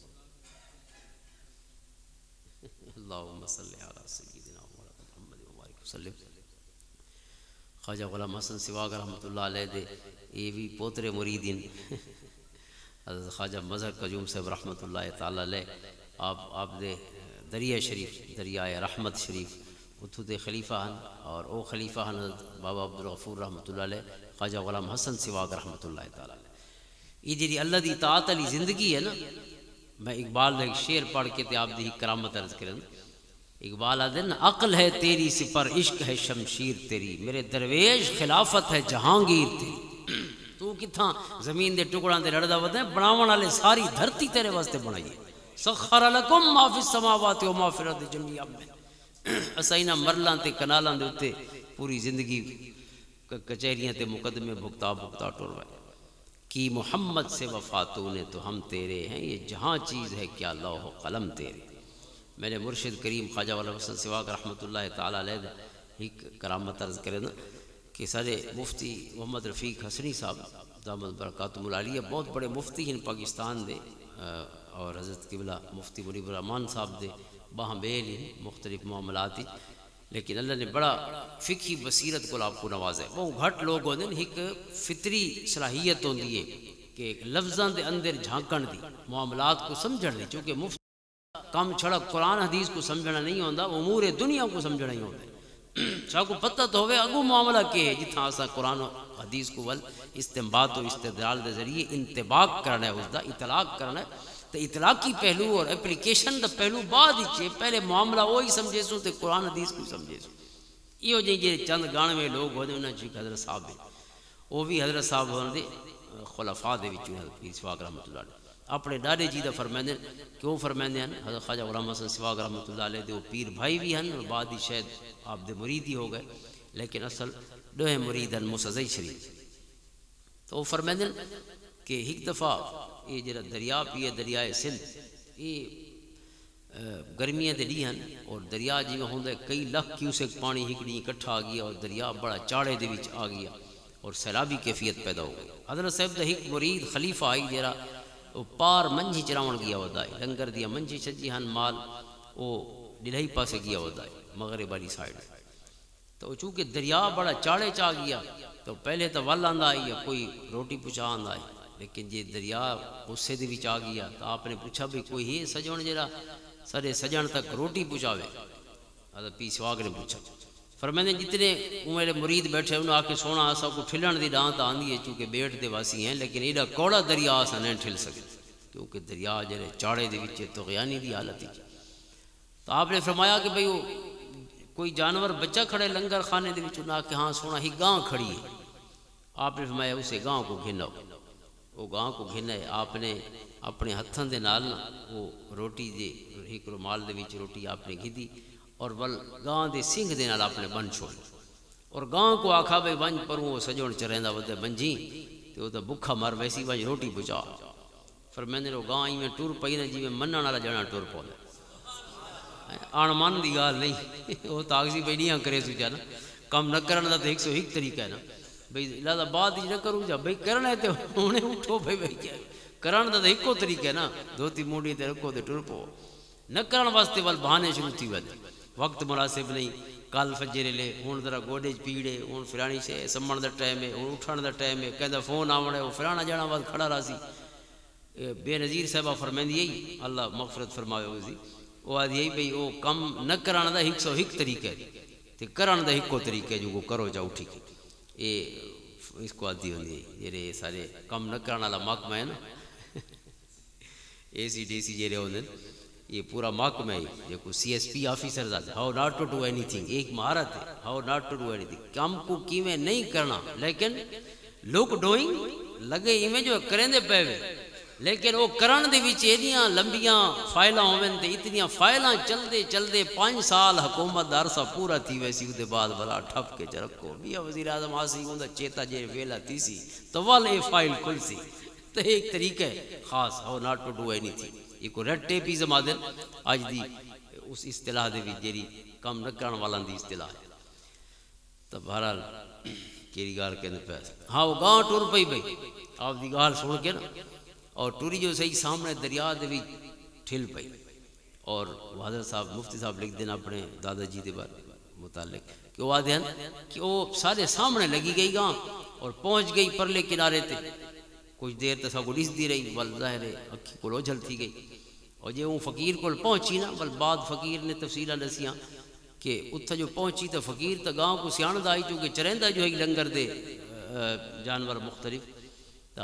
اللہم صلی علی سیدنا محمد وبارک وسلم۔ خواجہ غلام حسن سواگ رحمۃ اللہ علیہ دے یہ بھی پوترے مریدین حضرت خواجہ مظہر قیوم صاحب رحمۃ اللہ تعالیٰ علیہ، آپ دے دریا شریف دریائے رحمت شریف اتھو دے خلیفہ ہن، اور او خلیفہ ہن حضرت بابا عبدالغفور رحمۃ اللہ علیہ، خواجہ غلام حسن سواگ رحمۃ اللہ تعالیٰ علیہ۔ یہ جی اللہ دی اطاعت علی زندگی ہے نا، میں اقبال ایک شعر پڑھ کے تے آپ دی کرامت عرض کریں۔ اقبال آدن عقل ہے تیری سپر عشق ہے شمشیر تیری، میرے درویش خلافت ہے جہانگیر تیری، تو کتھاں زمین دے ٹکڑاں دے لڑدا ودے بناون والے ساری دھرتی تیرے واسطے بنائی ہے، سخر لکم ما فی السماوات و ما فی الارض جميعا، اساں انہاں مرلاں تے کنالاں دے اوتے پوری زندگی کچہریاں تے مقدمے بھگتا ٹر وے، کی محمد سے وفا تو نے تو ہم تیرے ہیں، یہ جہاں چیز ہے کیا لوح و قلم تیرے۔ میرے مرشد کریم خواجہ غلام حسن سواگ رحمۃ اللہ تعالیٰ علیہ ایک کرامت عرض کرے نا کہ سارے مفتی محمد رفیق حسنی صاحب دامت برکاتہم العالیہ بہت بڑے مفتی ہیں پاکستان دے، اور حضرت قبلہ مفتی منیب الرحمان صاحب دے باہم بیل ہیں مختلف معاملات، لیکن اللہ نے بڑا فقہی بصیرت کو آپ کو نوازے، وہ گھٹ لوگ ہوندے ہیں، ایک فطری صلاحیت ہوندی ہے کہ لفظاں دے اندر جھانکن دی، معاملات کو سمجھن دی، چونکہ مفت کام چھڑا قرآن حدیث کو سمجھنا نہیں ہوتا، امور دنیا کو سمجھنا ہی ہوتا ہے، چاہ کو پتہ تو ہوئے اگو معاملہ کے ہے جتنا آسا قرآن و حدیث کو ول استنباط و استدلال دے ذریعے انطباق کرنا ہے، اس دا اطلاق کرنا ہے، تو اطلاقی پہلو اور اپلیکیشن دا پہلو بعد ہی پہلے معاملہ وہی سمجھے سو تو قرآن حدیث کو سمجھے سو۔ یہ ہو جائیں چند گانوے لوگ ہوتے انہوں نے حضرت صاحب ہیں، وہ بھی حضرت صاحب ہونے دے خلفاء دے وچوں حضرت پیر سواگ رحمۃ اللہ علیہ اپنے ڈاڈے جی دا فرمائندے کیوں فرمائندے ہیں، حضرت خواجہ غلام حسن سواگ رحمۃ اللہ علیہ دے وہ پیر بھائی بھی ہیں، اور بعد ہی شاید آپ دے مرید ہی ہو گئے، لیکن اصل دوہے مرید ہیں موسیٰ شریف۔ تو وہ فرمائندے کہ ایک دفعہ یہ جڑا دریا پیے دریائے سندھ، یہ گرمیاں دے لی ہیں، اور دریا جی میں ہوندے کئی لاکھ کیوسک پانی ہکڑی اکٹھا آ گیا، اور دریا بڑا چاڑے دے وچ آ گیا اور سیلابی کیفیت پیدا ہو گئی۔ حضرت صاحب دا ایک مرید خلیفہ آئی جڑا وہ پار منجھی چراون گیا ہوتا ہے لنگر دیا منجھی چھجی ہن مال وہ ڈلہی پاسے گیا ہوتا ہے مغرب والی سائڈ تو چونکہ دریا بڑا چاڑے چاہ گیا تو پہلے تو ول آندا آئی یا کوئی روٹی پچا آندا آئی لیکن جی دریا غصے دے وچ آ گیا تو آپ نے پوچھا بھی کوئی ہے سجن جڑا سارے سجن تک روٹی پہنچاوے حضرت پیر سواگ نے پوچھا فرماندے جتنے میرے مرید بیٹھے انہوں آ کے سونا اسا کو ٹھلن دی ڈانت آندی ہے چونکہ بیٹھ دے واسی ہیں لیکن ایڈا کوڑا دریا اسا نہیں ٹھل سکے کیونکہ دریا جڑے چاڑے دے وچ طغیانی دی حالت ہے تو آپ نے فرمایا کہ بھئی کوئی جانور بچہ کھڑے لنگر خانے دے وچ نہ کہ ہاں سونا ہی گاں کھڑی ہے آپ نے فرمایا اسے گاں کو گھنو وہ گاں کو گھنے آپ نے اپنے ہتھاں دے نال وہ روٹی دے ایک رومال دے وچ روٹی آپ نے گھدی اور ول گاں دے سنگھ دے نال آپ نے بن چھوڑی اور گاں کو آکھا بھئی ونج پروں وہ سجون چریندا ودے بنجی تے او تے بکھا مر ویسی ونج روٹی پہنچا فرماندے وہ گاں میں ٹر پئی نہ جویں منن والا جنا ٹر پوندا آن من دی گال نہیں وہ تاغزی بیڑیاں کرے سوچا نا کم نہ کرن دا تے 101 طریقہ ہے نا بھئی لہذا بعد نہ کروں جا بھئی کرنا ہے تے ہنے اٹھو بھئی کیا کرن دا ایکو طریقہ ہے نا دھوتی موڑی تے رکھو تے ٹر پو نہ کرن واسطے ول بہانے شروع تھی ود وقت مناسب نہیں کل فجر لے ہن ذرا گوڈے پیڑے ہن فلانی سے سمن دا ٹائم ہے ہن اٹھن دا ٹائم ہے کہندا فون آونے او فلانا جانا ود کھڑا راسی بے نظیر صاحبہ فرماندی ہے اللہ مغفرت فرماوے اسی وہ آدھی بھئی وہ کم نہ کران دا 101 طریقہ ہے تے کران دا ایکو طریقہ ہے جو کرو جاؤ ٹھیک اے اس کو آدھی ہوندی ہے جڑے سارے کم نہ کران والا محکمہ ہے نا اے سی ڈی سی جڑے ہوندے یہ پورا محکمہ ہے جو کو سی ایس پی آفیسر دا ہاؤ ناٹ ٹو ڈو اینی تھنگ ایک مہارت ہے ہاؤ ناٹ ٹو ڈو اینی تھنگ کام کو کیویں نہیں کرنا لیکن لوگ ڈوئنگ لگے ایویں جو کرندے پے لیکن وہ کرن دے وچ ایڈیاں لمبیاں فائلاں ہوویں تے اتنیاں فائلاں چلدے چلدے 5 سال حکومت دا عرصہ پورا تھی ویسی اودے بعد بلا ٹھپ کے چ رکھو بیا وزیر اعظم آسی اوندا چیتا جے ویلا تیسی تو ول اے فائل کھل سی تے ایک طریقہ ہے خاص ہاؤ ناٹ ٹو ڈو اینی تھنگ یہ کو ریڈ ٹیپیزم آدن اج دی اس اصطلاح دے وچ جیڑی کم نہ کرن والاں دی اصطلاح ہے تو بہرحال کیڑی گال کہندے پے ہاں وہ گاں ٹر پئی بھئی آپ دی گال سن کے نا اور ٹوری جو صحیح سامنے دریا دے بھی ٹھل پئی اور حضرت صاحب مفتی صاحب لکھ دینا اپنے دادا جی دے بارے متعلق کہ وہ آدھے ہیں کہ وہ سارے سامنے لگی گئی گاں اور پہنچ گئی پرلے کنارے تے کچھ دیر تسا کو ڈس دی رہی بل ظاہر اکھی کو اوجھل تھی گئی اور جے وہ فقیر کو پہنچی نا بل بعد فقیر نے تفصیلہ دسیاں کہ اتھا جو پہنچی تو فقیر تو گاں کو سیاند آئی چونکہ چرندہ جو ہے لنگر دے جانور مختلف تا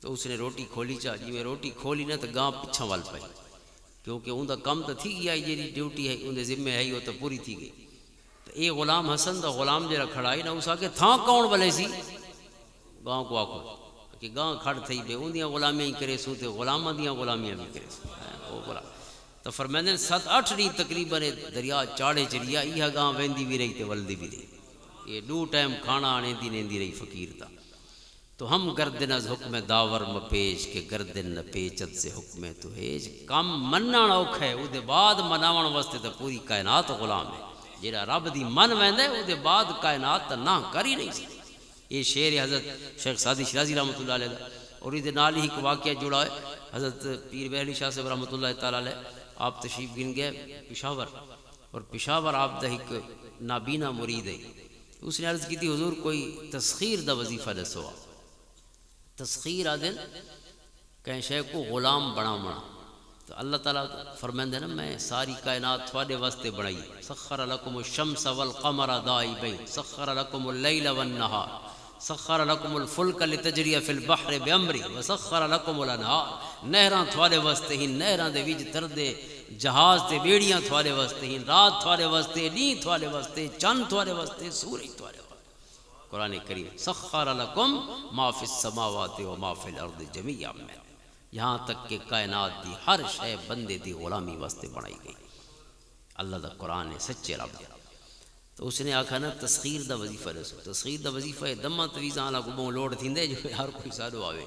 تو اس نے روٹی کھولی چا جی میں روٹی کھولی نہ تو گاں پچھا وال پئی کیونکہ ان دا کم تو تھی گیا جیڑی ڈیوٹی ہے ان دے ذمہ ہے وہ تو پوری تھی گئی تو اے غلام حسن دا غلام جڑا کھڑائی نہ اس آکے تھاں کون ولے سی گاں کو آکھو کہ گاں کھڑ تھئی بے ان دیاں غلامیاں ہی کرے سو تے غلاماں دیاں غلامیاں بھی کرے سو او غلام تو فرماندے 7-8 ڈی تقریباً دریا چاڑے چڑیا یہ گاں ویندی بھی رہی تے ولدی بھی رہی یہ 2 ٹائم کھانا آنے دی نیندی رہی فقیر تا تو ہم گردن از حکم داور مپیش کے گردن نہ پیچت سے حکم تو ہیج کم مننا اوکھا ہے او دے بعد مناون واسطے تو پوری کائنات غلام ہے جڑا رب دی من ویندے او دے بعد کائنات تا نہ کر ہی نہیں سکتی یہ شعر حضرت شیخ سعدی شرازی رحمۃ اللہ علیہ دا اور یہ نال ہی ایک واقعہ جڑا ہے حضرت پیر بہلی شاہ صاحب رحمۃ اللہ تعالی علیہ آپ تشریف گن گئے پشاور اور پشاور آپ دا ایک نابینا مرید ہے اس نے عرض کی تھی حضور کوئی تسخیر دا وظیفہ دسو تسخیر آدن کہیں شے کو غلام بنا منا تو اللہ تعالیٰ فرمائندے نا میں ساری کائنات تھوڑے واسطے بنائی سخر لکم الشمس والقمر دائبین سخر لکم اللیل والنہار سخر لکم الفلک لتجری فی البحر بیمری وسخر لکم الانہار نہراں تھوڑے واسطے ہی نہراں دے وچ تردے جہاز تے بیڑیاں تھوڑے واسطے ہی رات تھوڑے واسطے نی تھوڑے واسطے چند تھوڑے واسطے سورج تھوڑے واسطے قرآن کریم سخر لکم ما فی السماوات و ما فی الارض جمیعا من یہاں تک کہ کائنات دی ہر شے بندے دی غلامی واسطے بنائی گئی اللہ دا قرآن ہے سچے رب دا تو اس نے آکھا نا تسخیر دا وظیفہ رسو تسخیر دا وظیفہ ہے دمہ تویزاں لا گبوں لوڑ تھیندے جو ہر کوئی سادو آوے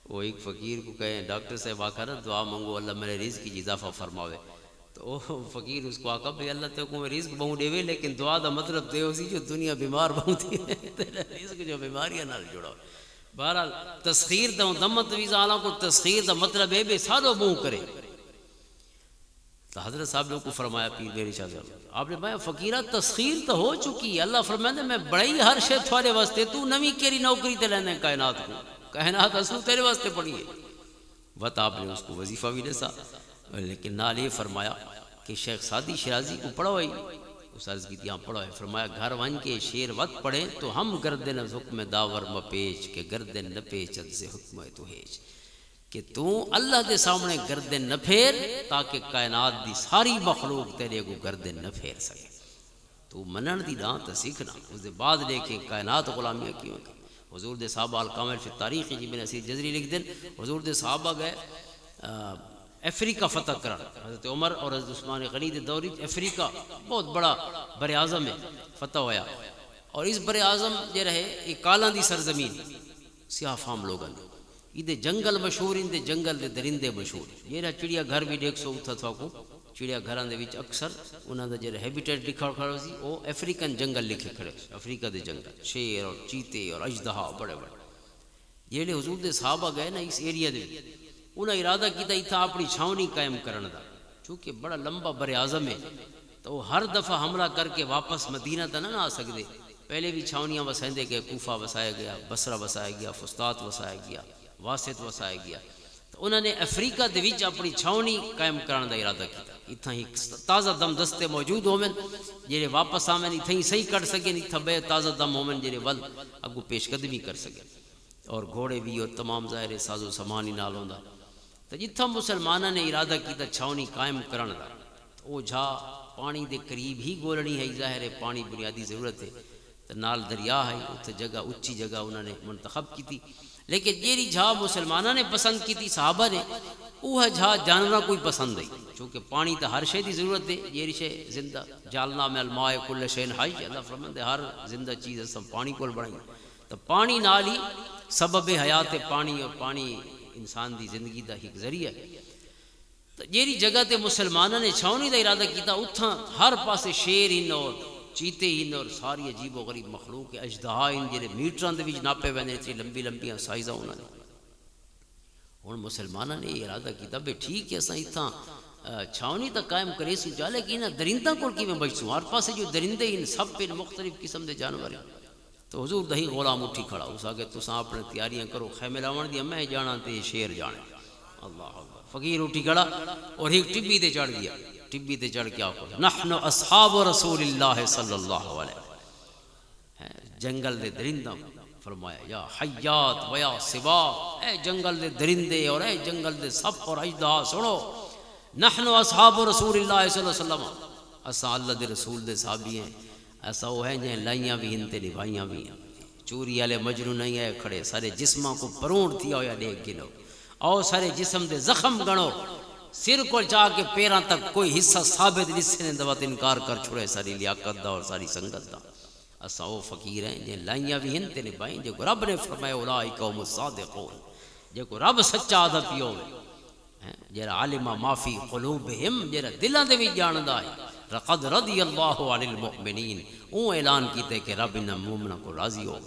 وہ ایک فقیر کو کہیں ڈاکٹر صاحب آکھا نا دعا منگو اللہ میرے رزق کی اضافہ فرماوے تو فقیر اس کو آقا بھئی اللہ تے کو رزق بہوں دے وے لیکن دعا دا مطلب تے اسی جو دنیا بیمار بہوں تھی تیرا رزق جو بیماریاں نال جڑا بہرحال تسخیر دا دمت ویزا علا کو تسخیر دا مطلب ہے بے سادو بہوں کرے تو حضرت صاحب نے کو فرمایا پیر میری شاہ صاحب آپ نے فرمایا فقیرہ تسخیر تو ہو چکی ہے اللہ فرمایا میں بڑی ہر شے تھوڑے واسطے تو نوی کیری نوکری تے لینے کائنات کو کائنات اصل تیرے واسطے پڑھی ہے وقت آپ نے اس کو وظیفہ بھی دسا لیکن نال یہ فرمایا کہ شیخ سعدی شیرازی کو پڑھو ہی اس عرض کی تیاں پڑھو ہے فرمایا گھر ون کے شیر وقت پڑھیں تو ہم گردن از حکم داور مپیچ کہ گردن نہ پیچت سے حکم تو ہیچ کہ تو اللہ دے سامنے گردن نہ پھیر تاکہ کائنات دی ساری مخلوق تیرے کو گردن نہ پھیر سکے تو منن دی دان تا سیکھنا اس دے بعد لے کے کائنات غلامیاں کیوں کہ حضور دے صحابہ الکامل فی تاریخ جی بن اسیر جزری لکھ دیں حضور دے صحابہ گئے افریقہ فتح کرن حضرت عمر اور حضرت عثمان غنی دے دوری افریقہ بہت بڑا بر اعظم ہے فتح ہویا اور اس بر اعظم جو رہے ایک کالاں دی سرزمین سیاہ فام لوگاں یہ جنگل مشہور ان دے جنگل دے درندے مشہور یہ رہا چڑیا گھر بھی دیکھ سو اتھا تھا کو چڑیا گھران دے وچ اکثر انہاں دا جو ہیبیٹیٹ لکھا کھڑا سی وہ افریقن جنگل لکھے کھڑے افریقہ دے جنگل شیر اور چیتے اور اژدہا بڑے بڑے یہ لے حضور دے صحابہ گئے نا اس ایریا دے انہاں ارادہ کیتا اتھا اپنی چھاونی قائم کرن دا چونکہ بڑا لمبا بر اعظم ہے تو وہ ہر دفعہ حملہ کر کے واپس مدینہ تا نہ آ سکتے پہلے بھی چھاونیاں وسائندے گئے کوفہ وسایا گیا بصرہ وسایا گیا فسطاط وسایا گیا واسط وسایا گیا تو انہوں نے افریقہ دے وچ اپنی چھاونی قائم کرنے دا ارادہ کیتا اتھا ہی تازہ دم دستے موجود ہومن جڑے واپس آمن اتھا ہی صحیح کر سکیں اتھا بے تازہ دم ہومن جڑے ول اگو پیش قدمی کر سکیں اور گھوڑے بھی اور تمام ظاہر ساز و سامان نال ہوندا تو جتھا مسلمانہ نے ارادہ کیتا چھاونی قائم کرن دا او جھا پانی دے قریب ہی گولنی ہے ظاہر ہے پانی بنیادی ضرورت ہے تو نال دریا ہے اتھے جگہ اچھی جگہ انہوں نے منتخب کی تھی لیکن جیری جھا مسلمانہ نے پسند کی تھی صحابہ نے وہ جھا جانورہ کوئی پسند نہیں چونکہ پانی تا ہر شے دی ضرورت ہے یہ شے زندہ جالنا میں الماء کل شین حی اللہ فرماتے ہر زندہ چیز سب پانی کو بڑھیں تو پانی نال ہی سبب حیات پانی اور پانی انسان دی زندگی دا ایک ذریعہ ہے تو جیری جگہ تے مسلمانہ نے چھاونی دا ارادہ کیتا اتھا ہر پاسے شیر ہن اور چیتے ہن اور ساری عجیب و غریب مخلوق اژدہا ہن جڑے میٹراں دے وچ ناپے ویندے تے لمبی لمبیاں سائزاں انہاں نے ہن مسلمانہ نے یہ ارادہ کیتا بے ٹھیک ہے اساں اتھا چھاونی تا قائم کرے سو جا لیکن درنداں کول کیویں بچسوں ہر پاسے جو درندے ہن سب پہ مختلف قسم دے جانور ہیں تو حضور دہی غلام اٹھی کھڑا اس آگے تساں اپنے تیاریاں کرو خیمے لاون دی میں جانا تے شیر جانے اللہ اکبر فقیر اٹھی کھڑا اور ایک ٹبی تے چڑھ گیا ٹبی تے چڑھ کے آکو نحن اصحاب رسول اللہ صلی اللہ علیہ وسلم جنگل دے درندہ فرمایا یا حیات ویا سبا اے جنگل دے درندے اور اے جنگل دے سپ اور اژدہا سنو نحن اصحاب رسول اللہ صلی اللہ علیہ وسلم اساں اللہ دے رسول دے صحابی ہیں ایسا وہ ہے جہاں لائیاں بھی ہن تے نبھائیاں بھی ہیں چوری والے مجنوں نہیں آئے کھڑے سارے جسماں کو پروڑ تھیا ہویا دیکھ گنو اور سارے جسم دے زخم گنو سر کو جا کے پیراں تک کوئی حصہ ثابت جس نے دوات انکار کر چھوڑے ساری لیاقت دا اور ساری سنگت دا اسا وہ فقیر ہیں جہاں لائیاں بھی ہن تے نبھائیں جو رب نے فرمایا اولئک هم الصادقون جو رب سچا آدھا پیو جرا عالمہ معافی قلوبہم جرا دلاں دے بھی جاندا ہے لقد رضی اللہ عن المؤمنین اون اعلان کیتے کہ رب انہاں مومناں کو راضی ہو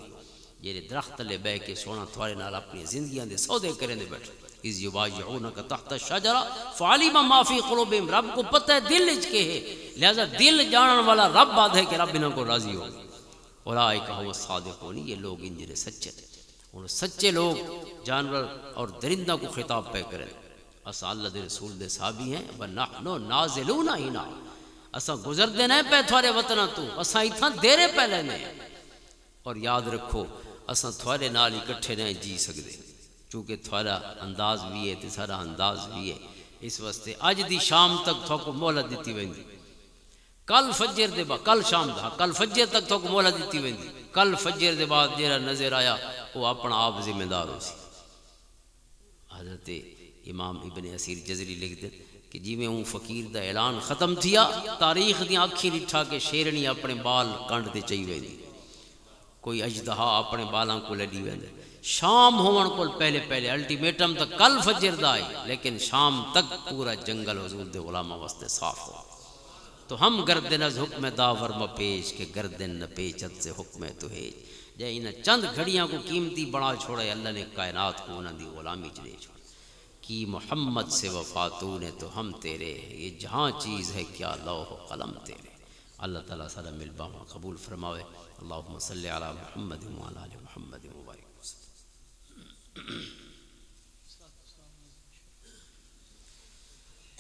جڑے درخت لے بہ کے سونا تھوڑے نال اپنی زندگیاں دے سودے کریں دے بیٹھے اذ یبایعونک تحت الشجرہ فعلم ما فی قلوبہم رب کو پتہ ہے دل وچ کے ہے لہذا دل جانن والا رب آدھے کہ رب انہاں کو راضی ہو اولئک هم الصادقون یہ لوگ ان جڑے سچے اور سچے لوگ جانور اور درندہ کو خطاب پہ کریں اسا اللہ دے رسول دے صحابی ہیں ونحن نازلون ہنا اسا گزر دینا پہ تھوڑے وطنہ تو اسا اتھاں دیرے پہ لینے اور یاد رکھو اسا تھوڑے نال اکٹھے نہیں جی سکتے چونکہ تھوڑا انداز بھی ہے تے سارا انداز بھی ہے اس واسطے اج دی شام تک تھوکو مہلت دیتی ویندی کل فجر دے بعد کل شام دا کل فجر تک تھوکو مہلت دیتی ویندی کل فجر دے بعد جیڑا نظر آیا وہ اپنا آپ ذمہ دار ہو سی حضرت امام ابن اسیر جزری لکھ دیں کہ جی میں ہوں فقیر دا اعلان ختم تھیا تاریخ دی آنکھی لٹھا کے شیرنی اپنے بال کنڈ تے چاہی ویندی کوئی اژدہا اپنے بالاں کو لڈی ویندے شام ہون کو پہلے پہلے الٹیمیٹم تک کل فجر دائی لیکن شام تک پورا جنگل حضور دے غلامہ واسطے صاف ہو. تو ہم گردن از حکم داور م پیش کہ گردن نہ پیچت سے حکم تو ہے. جے انہیں چند گھڑیاں کو قیمتی بڑا چھوڑے اللہ نے کائنات کو انہوں دی غلامی چلے چھوڑے. کی محمد سے وفاتون ہے تو ہم تیرے، یہ جہاں چیز ہے کیا لوح و قلم تیرے. اللہ تعالیٰ سارا ملبا قبول فرماوے. اللہم صلی علی محمد وعلی آل محمد وبارک وسلم.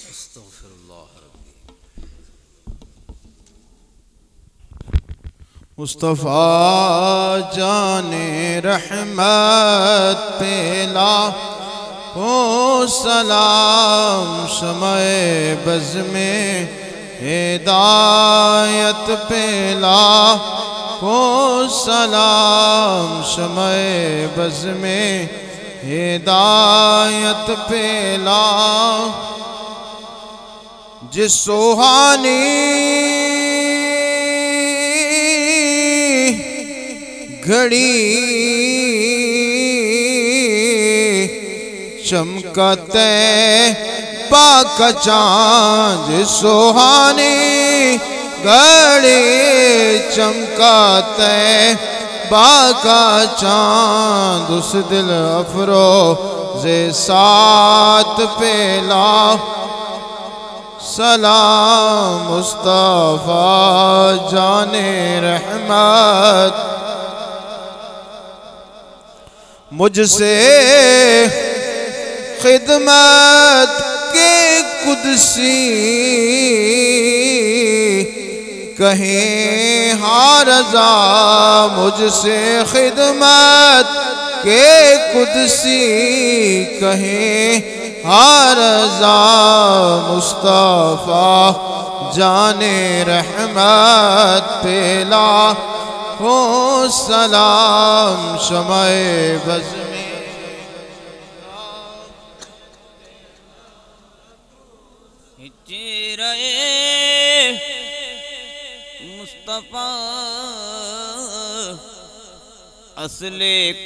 استغفر اللہ ربی. مصطفیٰ جان رحمت پہ لاکھوں سلام، شمع بز میں ہدایت پہ لاکھوں سلام، شمع بز میں ہدایت پہ لاکھوں. جس سوہانی گھڑی چمکتے کا چاند، سوہانی گھڑی چمکتے کا چاند، اس دل افروز سات پہ لاکھ سلام. مصطفیٰ جان رحمت مجھ سے خدمت کے قدسی کہیں ہاں رضا، مجھ سے خدمت کے قدسی کہیں ہاں رضا. مصطفیٰ جان رحمت پہ لاکھوں سلام، شمع بز میں چہرہ مصطفیٰ اصل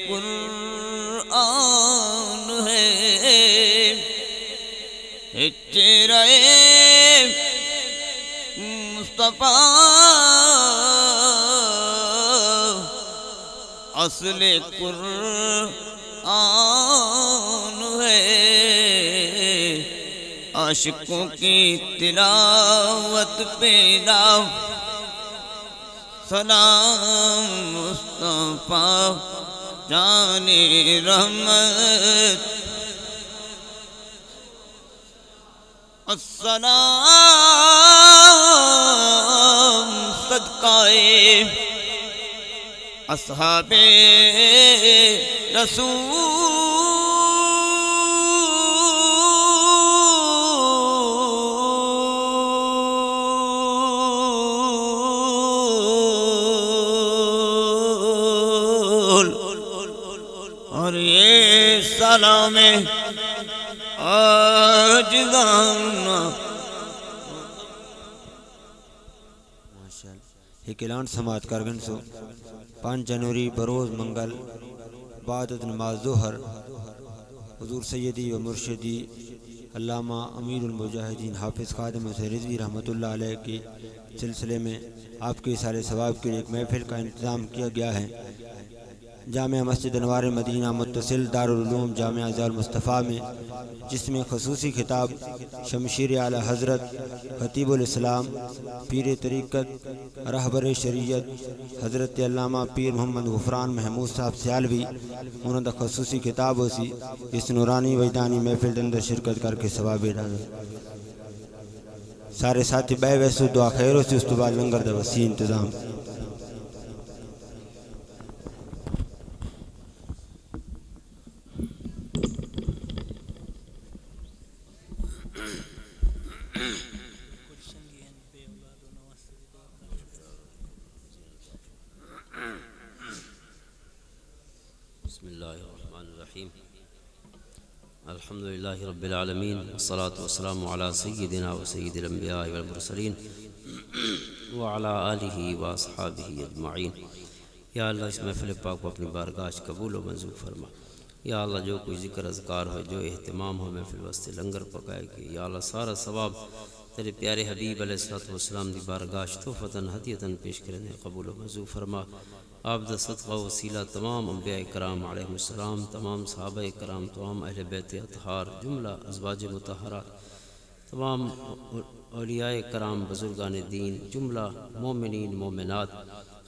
قرآن ہے. چہرہ مصطفیٰ اصل قرآن ہے. عاشقوں کی تلاوت پہ لاؤ سلام. مصطفیٰ جان رحمت السلام صدقہ اصحاب رسول. اور یہ سلام ایک اعلان سماعت کارگن سو 5 جنوری بروز منگل بعد نماز ظہر حضور سیدی و مرشدی علامہ امیر المجاہدین حافظ خادم حسین رضوی رحمۃ اللہ علیہ کے سلسلے میں آپ کے اثار ثواب کے لیے ایک محفل کا انتظام کیا گیا ہے. جامع مسجد انوار مدینہ متصل دارالعلوم جامعہ ضیاء المصطفیٰ میں، جس میں خصوصی خطاب شمشیر اعلیٰ حضرت خطیب الاسلام پیر طریقت رہبر شریعت حضرت علامہ پیر محمد غفران محمود صاحب سیالوی انہوں نے خصوصی خطاب ہو سی. اس نورانی وجدانی محفل اندر شرکت کر کے ثواب ڈالا. سارے ساتھی بے ویسو دعا خیر ہو سی. اس تو بعد لنگر دا وسیع انتظام. بسم اللہ الرحمن الرحیم. الحمدللہ رب العالمین والصلاة والسلام علی سیدنا و سید الانبیاء والمرسلین وعلی آلہ واصحابہ اجمعین. یا اللہ اس محفل پاک کو اپنی بارگاہ قبول و منظور فرما۔ یا اللہ جو کوئی ذکر اذکار ہو، جو اہتمام ہو محفل واسطے لنگر پکائے کہ یا اللہ سارا ثواب تیرے پیارے حبیب علیہ السلام دی بارگاہ تحفتاً ہدیتاً پیش کرنے قبول و منظور فرما۔ آپ دا صدقہ وسیلہ تمام انبیاء کرام علیہ السلام، تمام صحابہ کرام، تمام اہل بیت اطہار، جملہ ازواج مطہرات، تمام اولیاء کرام، بزرگان دین، جملہ مومنین مومنات،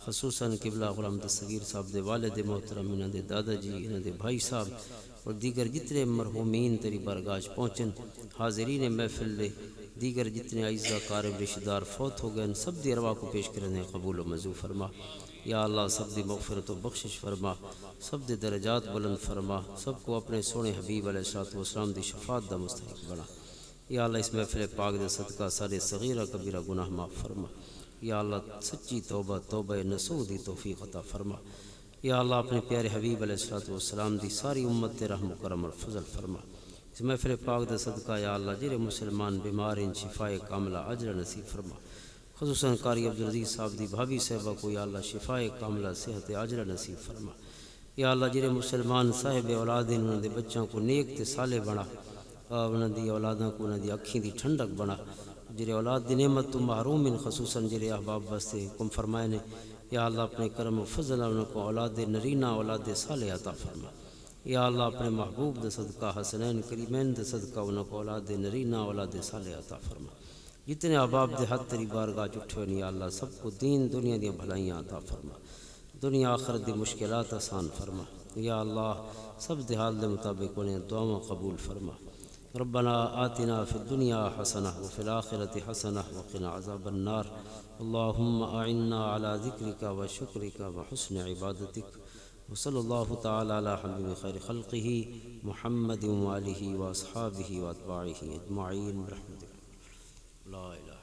خصوصاً قبلہ غلام دستگیر صاحب دے والد محترم، انہاں دے دادا جی، انہاں دے بھائی صاحب اور دیگر جتنے مرحومین تیری بارگاہ پہنچن، حاضرین محفل دے دیگر جتنے اعزاء قارب رشتہ دار فوت ہو گئے، سب دی ارواح کو پیش کرنے قبول و منظور فرما۔ یا اللہ سب دی مغفرت و بخشش فرما، سب دے درجات بلند فرما، سب کو اپنے سونے حبیب علیہ السلام دی شفاعت دا مستحق بنا۔ یا اللہ اس محفل پاک دے صدقہ سارے صغیرہ کبیرہ گناہ معاف فرما۔ یا اللہ سچی توبہ نصوح دی توفیق عطا فرما۔ یا اللہ اپنے پیارے حبیب علیہ السلام دی ساری امت تے رحم و کرم اور فضل فرما۔ اس محفل پاک دے صدقہ یا اللہ جڑے مسلمان بیمار ان شفاء کاملہ اجر نصیب فرما، خصوصاً قاری عبدالعزیز صاحب دی بھابی صاحبہ کو یا اللہ شفاء کاملہ صحت اجر نصیب فرما۔ یا اللہ جڑے مسلمان صاحب اولاد ہیں انہوں دے بچوں کو نیک تے صالح بنا، انہوں دی اولادوں کو انہوں دی اکھیں دی ٹھنڈک بنا، جڑے اولاد دی نعمت تو محروم ہیں، خصوصاً جڑے احباب واسطے حکم فرمائے نے، یا اللہ اپنے کرم و فضل انہوں کو اولاد نرینہ اولاد صالح عطا فرما۔ یا اللہ اپنے محبوب دے صدقہ حسنین کریمین دے صدقہ انہوں کو اولاد نرینہ اولاد صالح عطا فرما۔ جتنے احباب دے حد تیری بارگاہ اٹھے ہوئے یا اللہ سب کو دین دنیا دی بھلائیاں عطا فرما، دنیا آخرت دی مشکلات آسان فرما۔ یا اللہ سب دے حال دے مطابق انہیں دعاوں قبول فرما۔ ربنا آتنا فی الدنیا حسنہ وفی الآخرۃ حسنہ وقنا عذاب النار۔ اللہم اعنا علی ذکرک و شکرک و حسن عبادتک، وصلی اللہ تعالی علی حبیب خیر خلقہ محمد و آلہ و اصحابہ و اتباعہ اجمعین برحمتک لا الہ